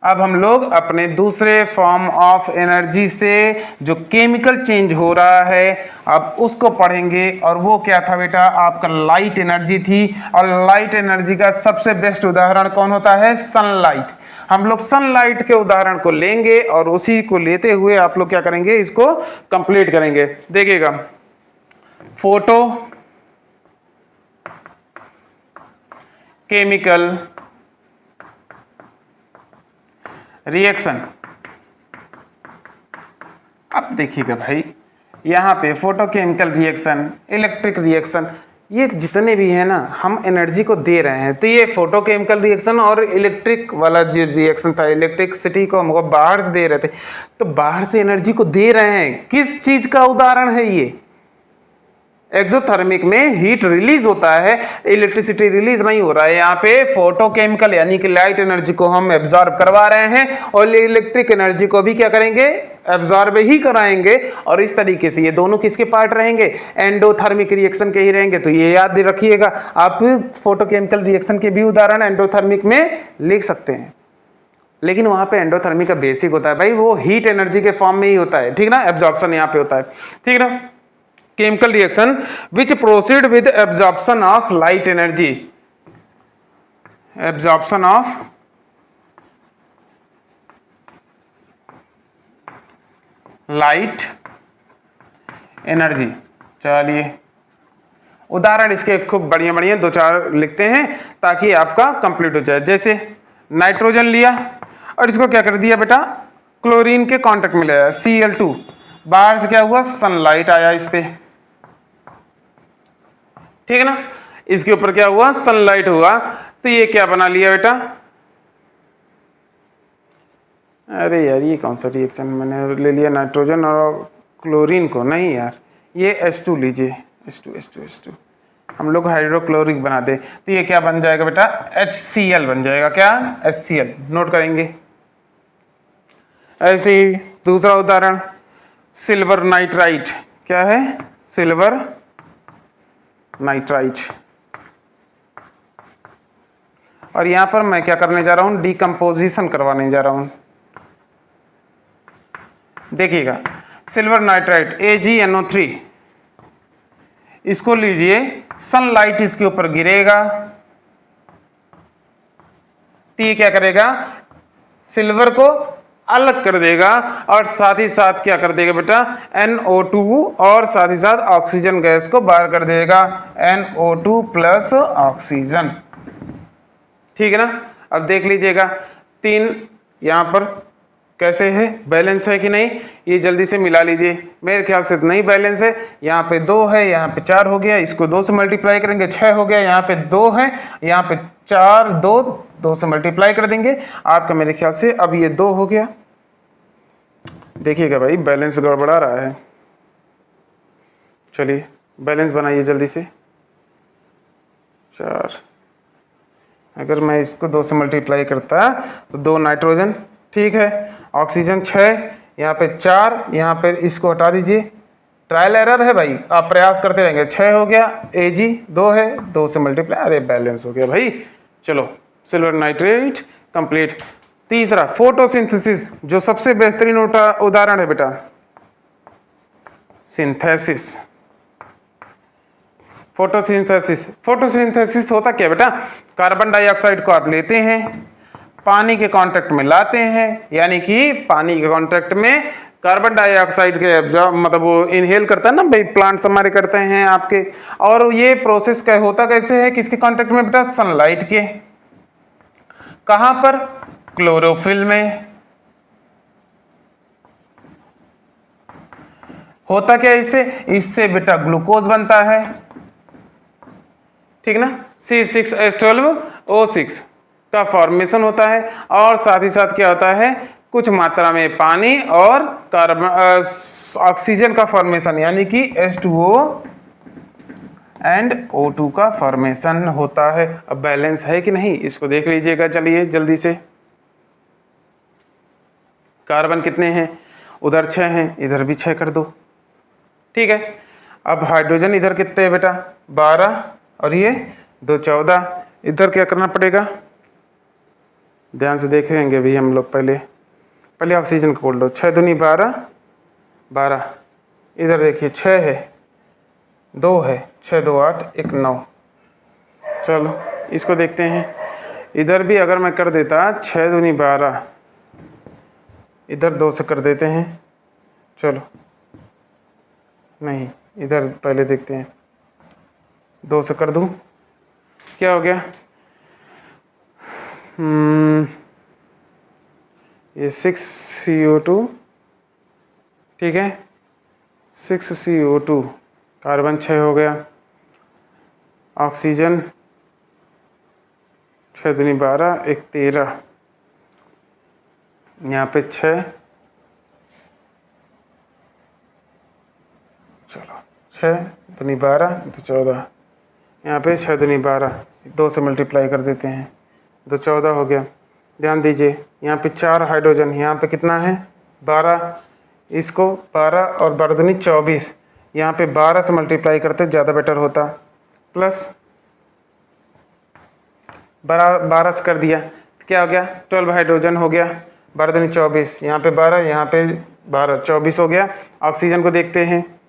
अब हम लोग अपने दूसरे फॉर्म ऑफ एनर्जी से जो केमिकल चेंज हो रहा है अब उसको पढ़ेंगे, और वो क्या था बेटा, आपका लाइट एनर्जी थी। और लाइट एनर्जी का सबसे बेस्ट उदाहरण कौन होता है, सनलाइट। हम लोग सनलाइट के उदाहरण को लेंगे और उसी को लेते हुए आप लोग क्या करेंगे, इसको कंप्लीट करेंगे। देखिएगा, फोटो केमिकल रिएक्शन। अब देखिएगा भाई, यहाँ पे फोटोकेमिकल रिएक्शन, इलेक्ट्रिक रिएक्शन, ये जितने भी है ना, हम एनर्जी को दे रहे हैं। तो ये फोटोकेमिकल रिएक्शन और इलेक्ट्रिक वाला जो रिएक्शन था, इलेक्ट्रिसिटी को हमको बाहर से दे रहे थे, तो बाहर से एनर्जी को दे रहे हैं, किस चीज का उदाहरण है ये, एक्सोथर्मिक में हीट रिलीज होता है, इलेक्ट्रिसिटी रिलीज नहीं हो रहा है। यहाँ पे फोटोकेमिकल यानी कि लाइट एनर्जी को हम एब्जॉर्ब करवा रहे हैं, और इलेक्ट्रिक एनर्जी को भी क्या करेंगे, एब्जॉर्ब ही कराएंगे। और इस तरीके से ये दोनों किसके पार्ट रहेंगे, एंडोथर्मिक रिएक्शन के ही रहेंगे। तो ये याद रखिएगा, आप फोटोकेमिकल रिएक्शन के भी उदाहरण एंडोथर्मिक में लिख सकते हैं, लेकिन वहां पे एंडोथर्मिक का बेसिक होता है भाई, वो हीट एनर्जी के फॉर्म में ही होता है, ठीक ना, एब्जॉर्प्शन यहाँ पे होता है, ठीक ना। chemical reaction which proceed with absorption of light energy, absorption of light energy। चलिए उदाहरण इसके खूब बढ़िया बढ़िया दो चार लिखते हैं ताकि आपका कंप्लीट हो जाए। जैसे नाइट्रोजन लिया और इसको क्या कर दिया बेटा, क्लोरीन के कांटेक्ट में लाया, Cl2, बाहर से क्या हुआ, सनलाइट आया इस पे, ठीक है ना, इसके ऊपर क्या हुआ, सनलाइट हुआ, तो ये क्या बना लिया बेटा, अरे यार ये कौन सा रिएक्शन मैंने ले लिया, नाइट्रोजन और क्लोरीन को, नहीं यार, ये H2 लीजिए, H2 हम लोग हाइड्रोक्लोरिक बना दे, तो ये क्या बन जाएगा बेटा, HCl बन जाएगा, क्या, HCl, नोट करेंगे। ऐसे ही दूसरा उदाहरण, सिल्वर नाइट्राइट, क्या है, सिल्वर नाइट्राइट, और यहां पर मैं क्या करने जा रहा हूं, डिकम्पोजिशन करवाने जा रहा हूं। देखिएगा, सिल्वर नाइट्राइट AgNO3, इसको लीजिए, सनलाइट इसके ऊपर गिरेगा तो ये क्या करेगा, सिल्वर को अलग कर देगा, और साथ ही साथ क्या कर देगा बेटा, NO2 और साथ ही साथ ऑक्सीजन गैस को बाहर कर देगा, NO2 प्लस ऑक्सीजन, ठीक है ना। अब देख लीजिएगा, 3 यहाँ पर कैसे है, बैलेंस है कि नहीं, ये जल्दी से मिला लीजिए, मेरे ख्याल से नहीं बैलेंस है, यहाँ पे 2 है, यहाँ पे 4 हो गया, इसको 2 से मल्टीप्लाई करेंगे 6 हो गया, यहाँ पे 2 है, यहाँ पे 4, 2 से मल्टीप्लाई कर देंगे आपका, मेरे ख्याल से अब ये 2 हो गया। देखिएगा भाई बैलेंस गड़बड़ा रहा है, चलिए बैलेंस बनाइए जल्दी से, 4, अगर मैं इसको 2 से मल्टीप्लाई करता तो 2 नाइट्रोजन, ठीक है, ऑक्सीजन 6, यहाँ पे 4, यहाँ पे इसको हटा दीजिए, ट्रायल एरर है भाई, आप प्रयास करते रहेंगे, 6 हो गया, Ag 2 है, 2 से मल्टीप्लाई, अरे बैलेंस हो गया भाई। चलो सिल्वर नाइट्रेट कंप्लीट। तीसरा फोटोसिंथेसिस, जो सबसे बेहतरीन उदाहरण है बेटा, सिंथेसिस, फोटोसिंथेसिस होता क्या बेटा, कार्बन डाइऑक्साइड को आप लेते हैं, पानी के कांटेक्ट में लाते हैं, यानी कि पानी के कांटेक्ट में कार्बन डाइऑक्साइड के मतलब वो इनहेल करता है ना भाई, प्लांट्स हमारे करते हैं आपके, और ये प्रोसेस क्या होता कैसे है, किसके कांटेक्ट में बेटा, सनलाइट के, कहां पर, क्लोरोफिल में। होता क्या इससे बेटा ग्लूकोज बनता है, ठीक ना, C6H12 O6 का फॉर्मेशन होता है और साथ ही साथ क्या होता है, कुछ मात्रा में पानी और कार्बन ऑक्सीजन का फॉर्मेशन, यानी कि H2O एंड O2 का फॉर्मेशन होता है। अब बैलेंस है कि नहीं इसको देख लीजिएगा, चलिए जल्दी से। कार्बन कितने हैं, उधर 6 हैं, इधर भी 6 कर दो, ठीक है। अब हाइड्रोजन इधर कितने हैं बेटा, 12 और ये 2 14। इधर क्या करना पड़ेगा, ध्यान से देखेंगे भी हम लोग। पहले ऑक्सीजन को बोल लो, 6 दूनी 12 12। इधर देखिए 6 है, 2 है, 6 2 8 1 9। चलो इसको देखते हैं। इधर भी अगर मैं कर देता 6 दूनी 12, इधर 2 से कर देते हैं। चलो नहीं, इधर पहले देखते हैं, 2 से कर दूं, क्या हो गया, ये 6CO2, ठीक है, 6CO2, कार्बन 6 हो गया, ऑक्सीजन 6 दूनी 12 1 13, यहाँ पे 6, चलो 6 दूनी 12 तो 14, यहाँ पे 6 दूनी 12, 2 से मल्टीप्लाई कर देते हैं, 2 14 हो गया। ध्यान दीजिए यहाँ पे 4 हाइड्रोजन, यहाँ पे कितना है 12, इसको 12 और 12 दूनी 24, यहाँ पे 12 से मल्टीप्लाई करते ज़्यादा बेटर होता, प्लस 12 से कर दिया, क्या हो गया 12 हाइड्रोजन हो गया, 12 दूनी 24, यहाँ पे 12, यहाँ पे 12, 24 हो गया। ऑक्सीजन को देखते हैं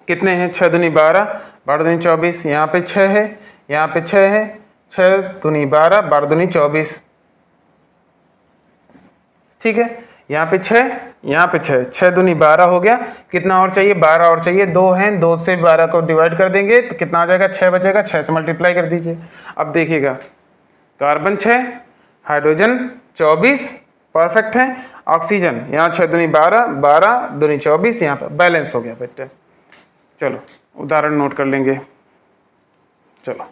कितने हैं, 6 दूनी 12 12 दूनी 24, यहाँ पे 6 है, यहाँ पे 6 है, 6 दूनी 12 12 दूनी 24, ठीक है। यहाँ पे 6, यहाँ पे 6, 6 दूनी 12 हो गया, कितना और चाहिए 12 और चाहिए, 2 हैं, 2 से 12 को डिवाइड कर देंगे तो कितना आ जाएगा 6 बचेगा, 6 से मल्टीप्लाई कर दीजिए। अब देखिएगा कार्बन 6, हाइड्रोजन 24, परफेक्ट है। ऑक्सीजन यहाँ 6 दूनी 12 12 दूनी 24, यहाँ पर बैलेंस हो गया बेटे। चलो उदाहरण नोट कर लेंगे, चलो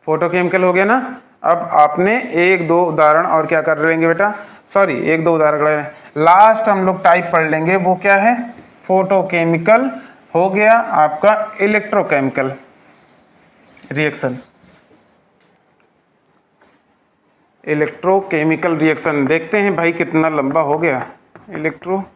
फोटोकेमिकल हो गया ना। अब आपने 1 2 उदाहरण और क्या कर लेंगे बेटा, सॉरी 1 2 उदाहरण कर लेंगे, लास्ट हम लोग टाइप पढ़ लेंगे, वो क्या है, फोटोकेमिकल हो गया आपका इलेक्ट्रोकेमिकल रिएक्शन। इलेक्ट्रोकेमिकल रिएक्शन देखते हैं भाई कितना लंबा हो गया, इलेक्ट्रोकेमिकल,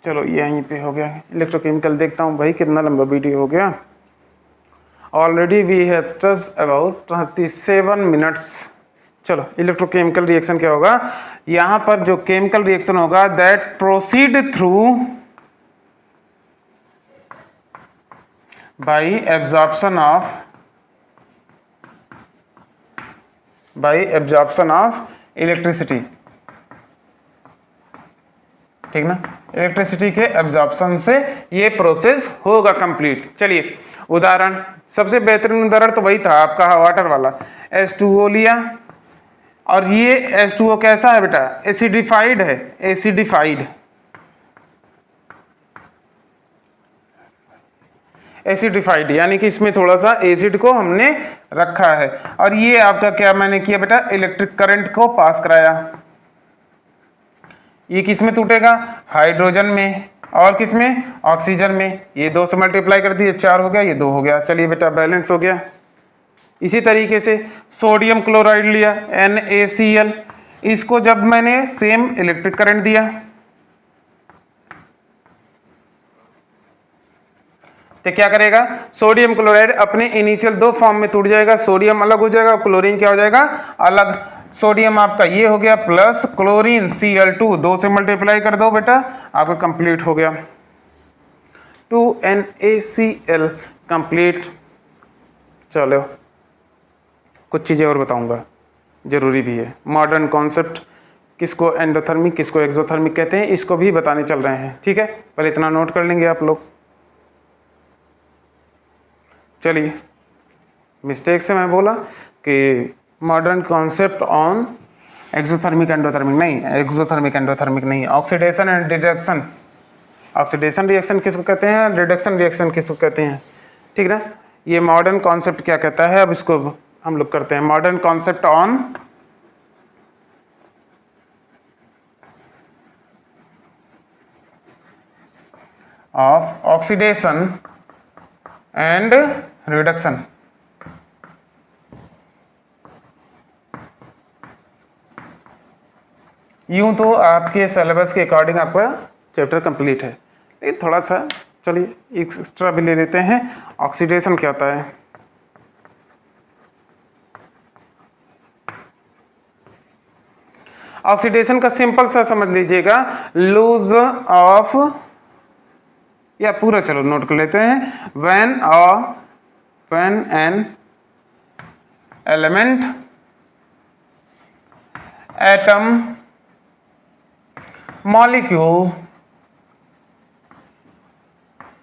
चलो यहीं पे हो गया इलेक्ट्रोकेमिकल। देखता हूँ भाई कितना लंबा वीडियो हो गया, already we have just about 37 minutes. चलो इलेक्ट्रोकेमिकल रिएक्शन क्या होगा, यहाँ पर जो केमिकल रिएक्शन होगा that proceed through by absorption of electricity, ठीक ना, इलेक्ट्रिसिटी के एब्जॉर्प्शन से ये प्रोसेस होगा कंप्लीट। चलिए उदाहरण, सबसे बेहतरीन उदाहरण तो वही था आपका वाटर वाला, H2O लिया और ये H2O कैसा है बेटा, एसिडिफाइड है, एसिडिफाइड यानी कि इसमें थोड़ा सा एसिड को हमने रखा है, और ये आपका क्या मैंने किया बेटा, इलेक्ट्रिक करंट को पास कराया। ये किस में टूटेगा, हाइड्रोजन में, और किस में, ऑक्सीजन में। ये 2 से मल्टीप्लाई कर दिए 4 हो गया, ये 2 हो गया। चलिए बेटा बैलेंस हो गया। इसी तरीके से सोडियम क्लोराइड लिया NaCl, इसको जब मैंने सेम इलेक्ट्रिक करंट दिया तो क्या करेगा, सोडियम क्लोराइड अपने इनिशियल 2 फॉर्म में टूट जाएगा, सोडियम अलग हो जाएगा और क्लोरीन क्या हो जाएगा, अलग। सोडियम आपका ये हो गया प्लस क्लोरीन Cl2, 2 से मल्टीप्लाई कर दो बेटा, आपका कंप्लीट हो गया 2NaCl कंप्लीट। चलो कुछ चीज़ें और बताऊंगा, जरूरी भी है। मॉडर्न कॉन्सेप्ट, किसको एंडोथर्मिक किसको एक्सोथर्मिक कहते हैं, इसको भी बताने चल रहे हैं, ठीक है। पहले इतना नोट कर लेंगे आप लोग। चलिए मिस्टेक से मैं बोला कि modern concept on exothermic endothermic नहीं, एक्सोथर्मिक एंडोथर्मिक नहीं, oxidation and reduction. Oxidation reaction किसको कहते हैं, रिडक्शन रिएक्शन किसको कहते हैं, ठीक ना। ये मॉडर्न कॉन्सेप्ट क्या कहता है, अब इसको हम लोग करते हैं। Modern concept on off oxidation and reduction. यूं तो आपके सिलेबस के अकॉर्डिंग आपका चैप्टर कंप्लीट है, लेकिन थोड़ा सा चलिए एक्स्ट्रा भी ले लेते हैं। ऑक्सीडेशन क्या होता है, ऑक्सीडेशन का सिंपल सा समझ लीजिएगा, लूज ऑफ, या पूरा चलो नोट कर लेते हैं। When an element atom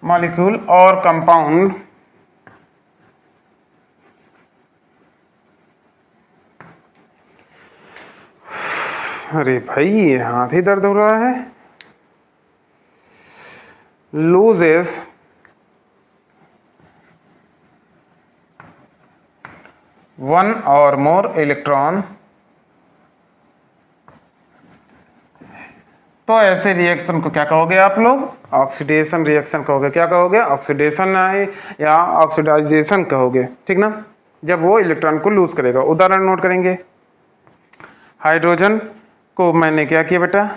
molecule और कंपाउंड अरे भाई ये हाथ ही दर्द हो रहा है, लूजेस वन और मोर इलेक्ट्रॉन, तो ऐसे रिएक्शन को क्या कहोगे आप लोग, ऑक्सीडेशन रिएक्शन कहोगे। क्या कहोगे, ऑक्सीडेशन आए या ऑक्सीडाइजेशन कहोगे, ठीक ना, जब वो इलेक्ट्रॉन को लूज करेगा। उदाहरण नोट करेंगे, हाइड्रोजन को मैंने क्या किया बेटा,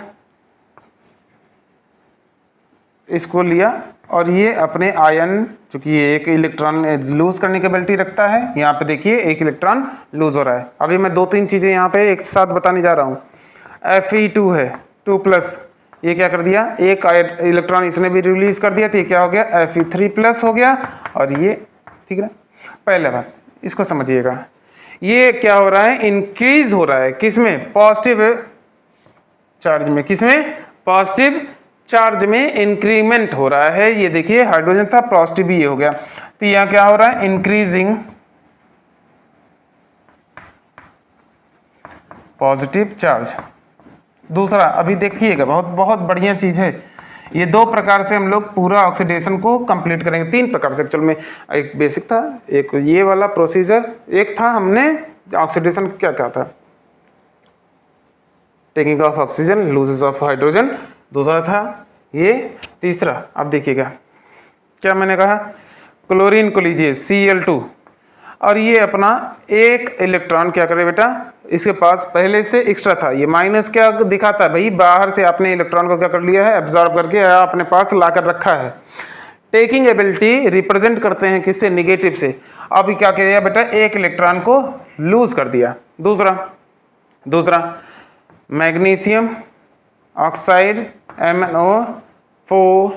इसको लिया और ये अपने आयन, चूंकि ये एक इलेक्ट्रॉन लूज करने की एबिलिटी रखता है, यहाँ पे देखिए एक इलेक्ट्रॉन लूज हो रहा है। अभी मैं दो तीन चीजें यहाँ पे एक साथ बताने जा रहा हूँ। Fe2 है 2+, ये क्या कर दिया, एक इलेक्ट्रॉन इसने भी रिलीज कर दिया, तो ये क्या हो गया, Fe3+ हो गया। और ये ठीक है, पहले बात इसको समझिएगा, ये क्या हो रहा है, इंक्रीज हो रहा है किसमें, पॉजिटिव चार्ज में, किसमें, पॉजिटिव चार्ज में इंक्रीमेंट हो रहा है। ये देखिए हाइड्रोजन था, पॉजिटिव भी ये हो गया, तो यहाँ क्या हो रहा है, इंक्रीजिंग पॉजिटिव चार्ज। दूसरा अभी देखिएगा, बहुत बहुत बढ़िया चीज है, ये दो प्रकार से हम लोग पूरा ऑक्सीडेशन को कंप्लीट करेंगे, तीन प्रकार से एक्चुअल में। एक बेसिक था, एक ये वाला प्रोसीजर, एक था हमने ऑक्सीडेशन क्या क्या था, taking of oxygen, loses of hydrogen, दूसरा था ये, तीसरा अब देखिएगा क्या मैंने कहा, क्लोरीन को लीजिए Cl2, और ये अपना एक इलेक्ट्रॉन क्या करे बेटा, इसके पास पहले से एक्स्ट्रा था, ये माइनस क्या दिखाता है भाई, बाहर से आपने इलेक्ट्रॉन को क्या कर लिया है, एब्जॉर्ब करके अपने पास ला कर रखा है। टेकिंग एबिलिटी रिप्रेजेंट करते हैं किससे, निगेटिव से। अब क्या किया बेटा, एक इलेक्ट्रॉन को लूज कर दिया। दूसरा मैग्नीशियम ऑक्साइड MnO4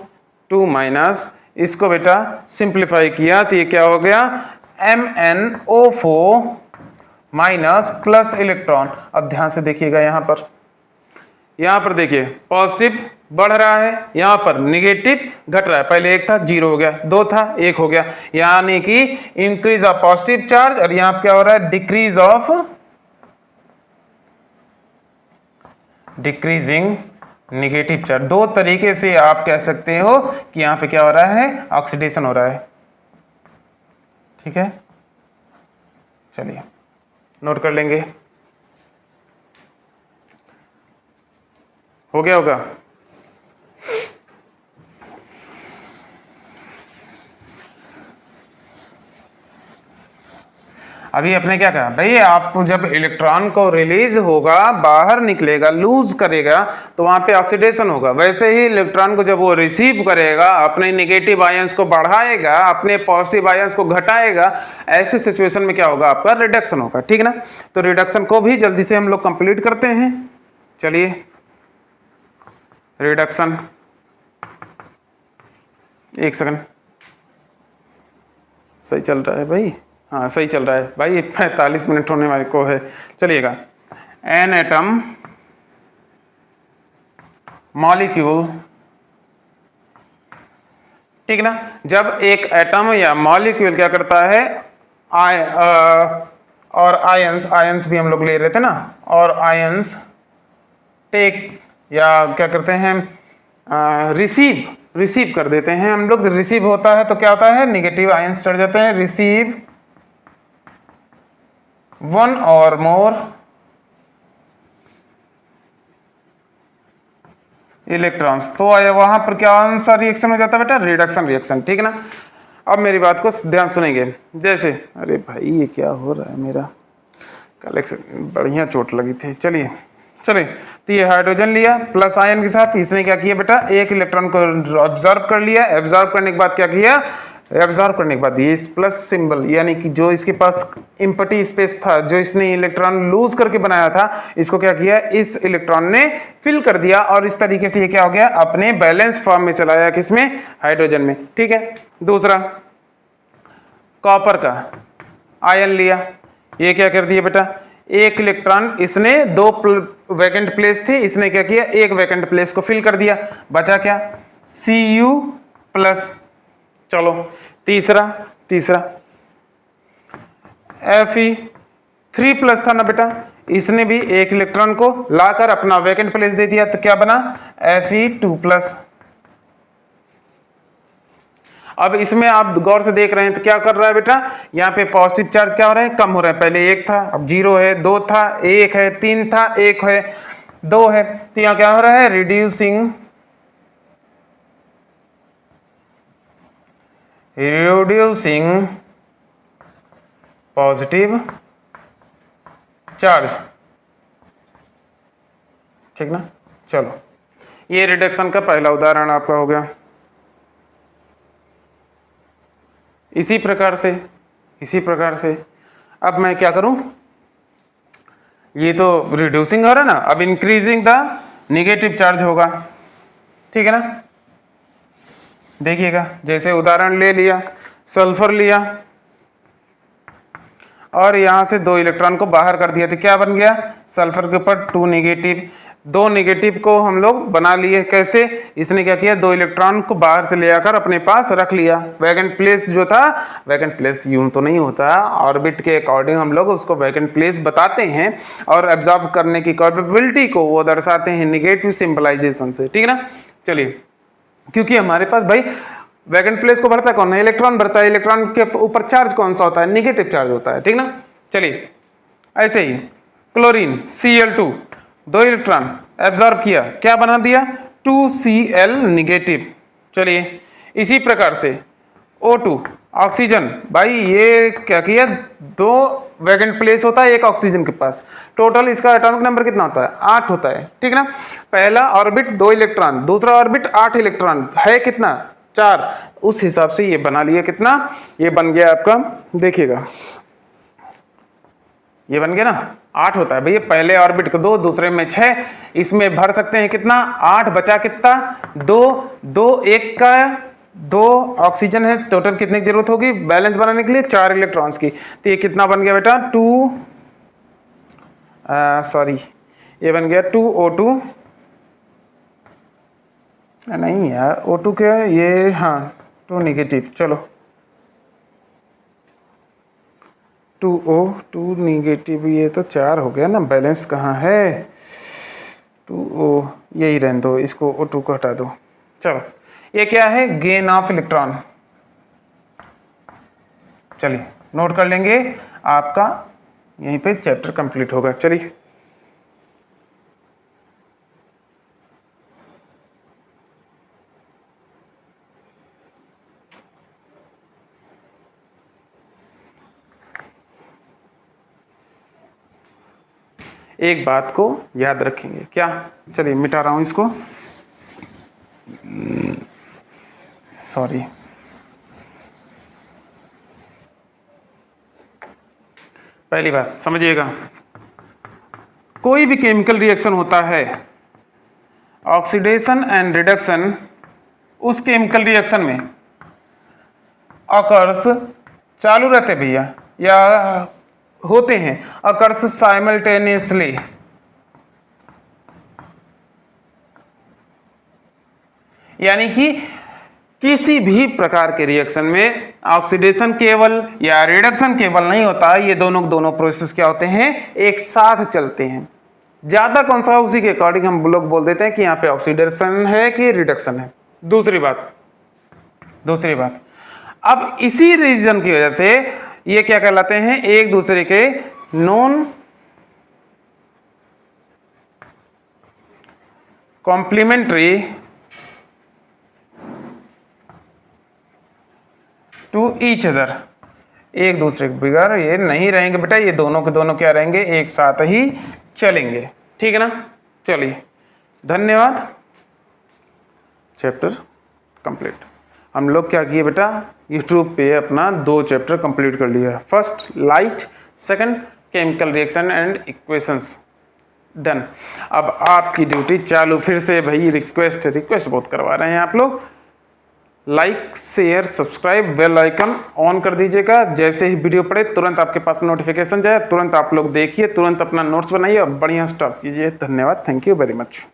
2-, इसको बेटा सिंप्लीफाई किया तो ये क्या हो गया, MnO4- प्लस इलेक्ट्रॉन। अब ध्यान से देखिएगा, यहाँ पर देखिए पॉजिटिव बढ़ रहा है, यहाँ पर निगेटिव घट रहा है, पहले एक था 0 हो गया, 2 था 1 हो गया, यानी कि इंक्रीज ऑफ पॉजिटिव चार्ज, और यहाँ क्या हो रहा है, डिक्रीजिंग निगेटिव चार्ज। दो तरीके से आप कह सकते हो कि यहाँ पे क्या हो रहा है, ऑक्सीडेशन हो रहा है, ठीक है। चलिए नोट कर लेंगे, हो गया होगा। अभी अपने क्या कहा भाई, आप जब इलेक्ट्रॉन को रिलीज होगा, बाहर निकलेगा, लूज करेगा, तो वहां पे ऑक्सीडेशन होगा। वैसे ही इलेक्ट्रॉन को जब वो रिसीव करेगा, अपने नेगेटिव आयंस को बढ़ाएगा, अपने पॉजिटिव आयंस को घटाएगा, ऐसे सिचुएशन में क्या होगा, आपका रिडक्शन होगा, ठीक ना। तो रिडक्शन को भी जल्दी से हम लोग कंप्लीट करते हैं। चलिए रिडक्शन, एक सेकंड, सही चल रहा है भाई, हाँ सही चल रहा है भाई, 45 मिनट होने वाले को है। चलिएगा, एन एटम मॉलिक्यूल, ठीक ना। जब एक एटम या मॉलिक्यूल क्या करता है, और आयंस, आयंस भी हम लोग ले रहे थे ना, और आयंस टेक या क्या करते हैं रिसीव कर देते हैं हम लोग। रिसीव होता है तो क्या होता है, निगेटिव आयंस चढ़ जाते हैं। रिसीव वन और मोर इलेक्ट्रॉन्स, तो वहां पर क्या सा रिएक्शन हो जाता है बेटा, रिडक्शन रिएक्शन, ठीक है ना। अब मेरी बात को ध्यान सुनेंगे। जैसे अरे भाई ये क्या हो रहा है, मेरा कलेक्शन बढ़िया चोट लगी थी। चलिए तो ये हाइड्रोजन लिया प्लस आयन के साथ, इसने क्या किया बेटा, एक इलेक्ट्रॉन को ऑब्जर्व कर लिया। ऑब्जर्व करने के बाद क्या किया, ऑब्जर्व करने के बाद ये प्लस सिंबल, यानी कि जो इसके पास एम्प्टी स्पेस था, जो इसने इलेक्ट्रॉन लूज करके बनाया था, इसको क्या किया, इस इलेक्ट्रॉन ने फिल कर दिया, और इस तरीके से ये क्या हो गया, अपने बैलेंस्ड फॉर्म में चलाया, किसमें, हाइड्रोजन में, ठीक है। दूसरा कॉपर का आयन लिया, ये क्या कर दिया बेटा, एक इलेक्ट्रॉन, इसने दो वैकेंट प्लेस थे, इसने क्या किया, एक वैकेंट प्लेस को फिल कर दिया, बचा क्या, Cu प्लस। चलो तीसरा Fe3 प्लस था ना बेटा, इसने भी एक इलेक्ट्रॉन को लाकर अपना वैकेंट प्लेस दे दिया, तो क्या बना, Fe2 प्लस। अब इसमें आप गौर से देख रहे हैं तो क्या कर रहा है बेटा, यहाँ पे पॉजिटिव चार्ज क्या हो रहा है, कम हो रहा है। पहले 1 था, अब 0 है, 2 था, 1 है, 3 था, 1 है, 2 है, तो यहाँ क्या हो रहा है, रिड्यूसिंग पॉजिटिव चार्ज, ठीक ना। चलो ये रिडक्शन का पहला उदाहरण आपका हो गया। इसी प्रकार से अब मैं क्या करूं, ये तो रिड्यूसिंग हो रहा है ना, अब इंक्रीजिंग द नेगेटिव चार्ज होगा, ठीक है ना। देखिएगा, जैसे उदाहरण ले लिया, सल्फर लिया और यहां से 2 इलेक्ट्रॉन को बाहर कर दिया, तो क्या बन गया, सल्फर के ऊपर 2 नेगेटिव, 2 नेगेटिव को हम लोग बना लिए, कैसे, इसने क्या किया, 2 इलेक्ट्रॉन को बाहर से ले आकर अपने पास रख लिया। वैकेंट प्लेस जो था, वैकेंट प्लेस यूं तो नहीं होता, ऑर्बिट के अकॉर्डिंग हम लोग उसको वैकेंट प्लेस बताते हैं, और एब्जॉर्ब करने की कैपेबिलिटी को वो दर्शाते हैं नेगेटिव सिंबलाइजेशन से, ठीक है ना। चलिए, क्योंकि हमारे पास भाई वैकेंट प्लेस को भरता कौन है, इलेक्ट्रॉन भरता है, इलेक्ट्रॉन के ऊपर चार्ज कौन सा होता है, नेगेटिव चार्ज होता है, ठीक ना। चलिए ऐसे ही क्लोरीन Cl2, 2 इलेक्ट्रॉन एब्जॉर्ब किया, क्या बना दिया, 2Cl नेगेटिव। चलिए इसी प्रकार से O2 ऑक्सीजन, भाई ये क्या किया, 2 वैकेंट प्लेस होता है एक ऑक्सीजन के पास, टोटल इसका एटॉमिक नंबर कितना होता है, 8 होता है, ठीक ना। पहला ऑर्बिट 2 इलेक्ट्रॉन, दूसरा ऑर्बिट 8 इलेक्ट्रॉन है, कितना, 4, उस हिसाब से ये बना लिया, कितना, ये बन गया आपका, देखिएगा ये बन गया ना, 8 होता है भैया, पहले ऑर्बिट को 2, दूसरे में 6, इसमें भर सकते हैं कितना, 8, बचा कितना, 2, 2, 1 का 2 ऑक्सीजन है, टोटल कितने की जरूरत होगी बैलेंस बनाने के लिए, 4 इलेक्ट्रॉन्स की, तो ये कितना बन गया बेटा, 2 ये बन गया 2O2, नहीं यार O2 क्या है ये, हाँ 2 नेगेटिव, चलो 2O2 नेगेटिव, ये तो 4 हो गया ना, बैलेंस कहाँ है, 2O यही रहने दो, इसको O2 को हटा दो। चलो ये क्या है, गेन ऑफ इलेक्ट्रॉन, चलिए नोट कर लेंगे, आपका यहीं पे चैप्टर कंप्लीट होगा। चलिए एक बात को याद रखेंगे, क्या, चलिए मिटा रहा हूं इसको, सॉरी, पहली बात समझिएगा, कोई भी केमिकल रिएक्शन होता है, ऑक्सीडेशन एंड रिडक्शन उस केमिकल रिएक्शन में अकर्स चालू रहते भैया, या होते हैं, अकर्स साइमल्टेनियसली, यानी कि किसी भी प्रकार के रिएक्शन में ऑक्सीडेशन केवल या रिडक्शन केवल नहीं होता, ये दोनों प्रोसेस क्या होते हैं, एक साथ चलते हैं। ज्यादा कौन सा उसी के अकॉर्डिंग हम लोग बोल देते हैं कि यहाँ पे ऑक्सीडेशन है कि रिडक्शन है। दूसरी बात अब इसी रीजन की वजह से ये क्या कहलाते हैं, एक दूसरे के non complementary to each other, एक दूसरे के बगैर ये नहीं रहेंगे बेटा, ये दोनों के दोनों क्या रहेंगे, एक साथ ही चलेंगे। ठीक है ना, चलिए धन्यवाद। Chapter complete. हम लोग क्या किए बेटा, यूट्यूब पे अपना 2 चैप्टर कंप्लीट कर लिया। First light, second chemical reaction and equations, done. अब आपकी ड्यूटी चालू फिर से भाई, रिक्वेस्ट बहुत करवा रहे हैं आप लोग। Like share subscribe bell icon on कर दीजिएगा, जैसे ही वीडियो पड़े तुरंत आपके पास नोटिफिकेशन जाए, तुरंत आप लोग देखिए, तुरंत अपना नोट्स बनाइए और बढ़िया स्टॉप कीजिए। धन्यवाद, थैंक यू वेरी मच।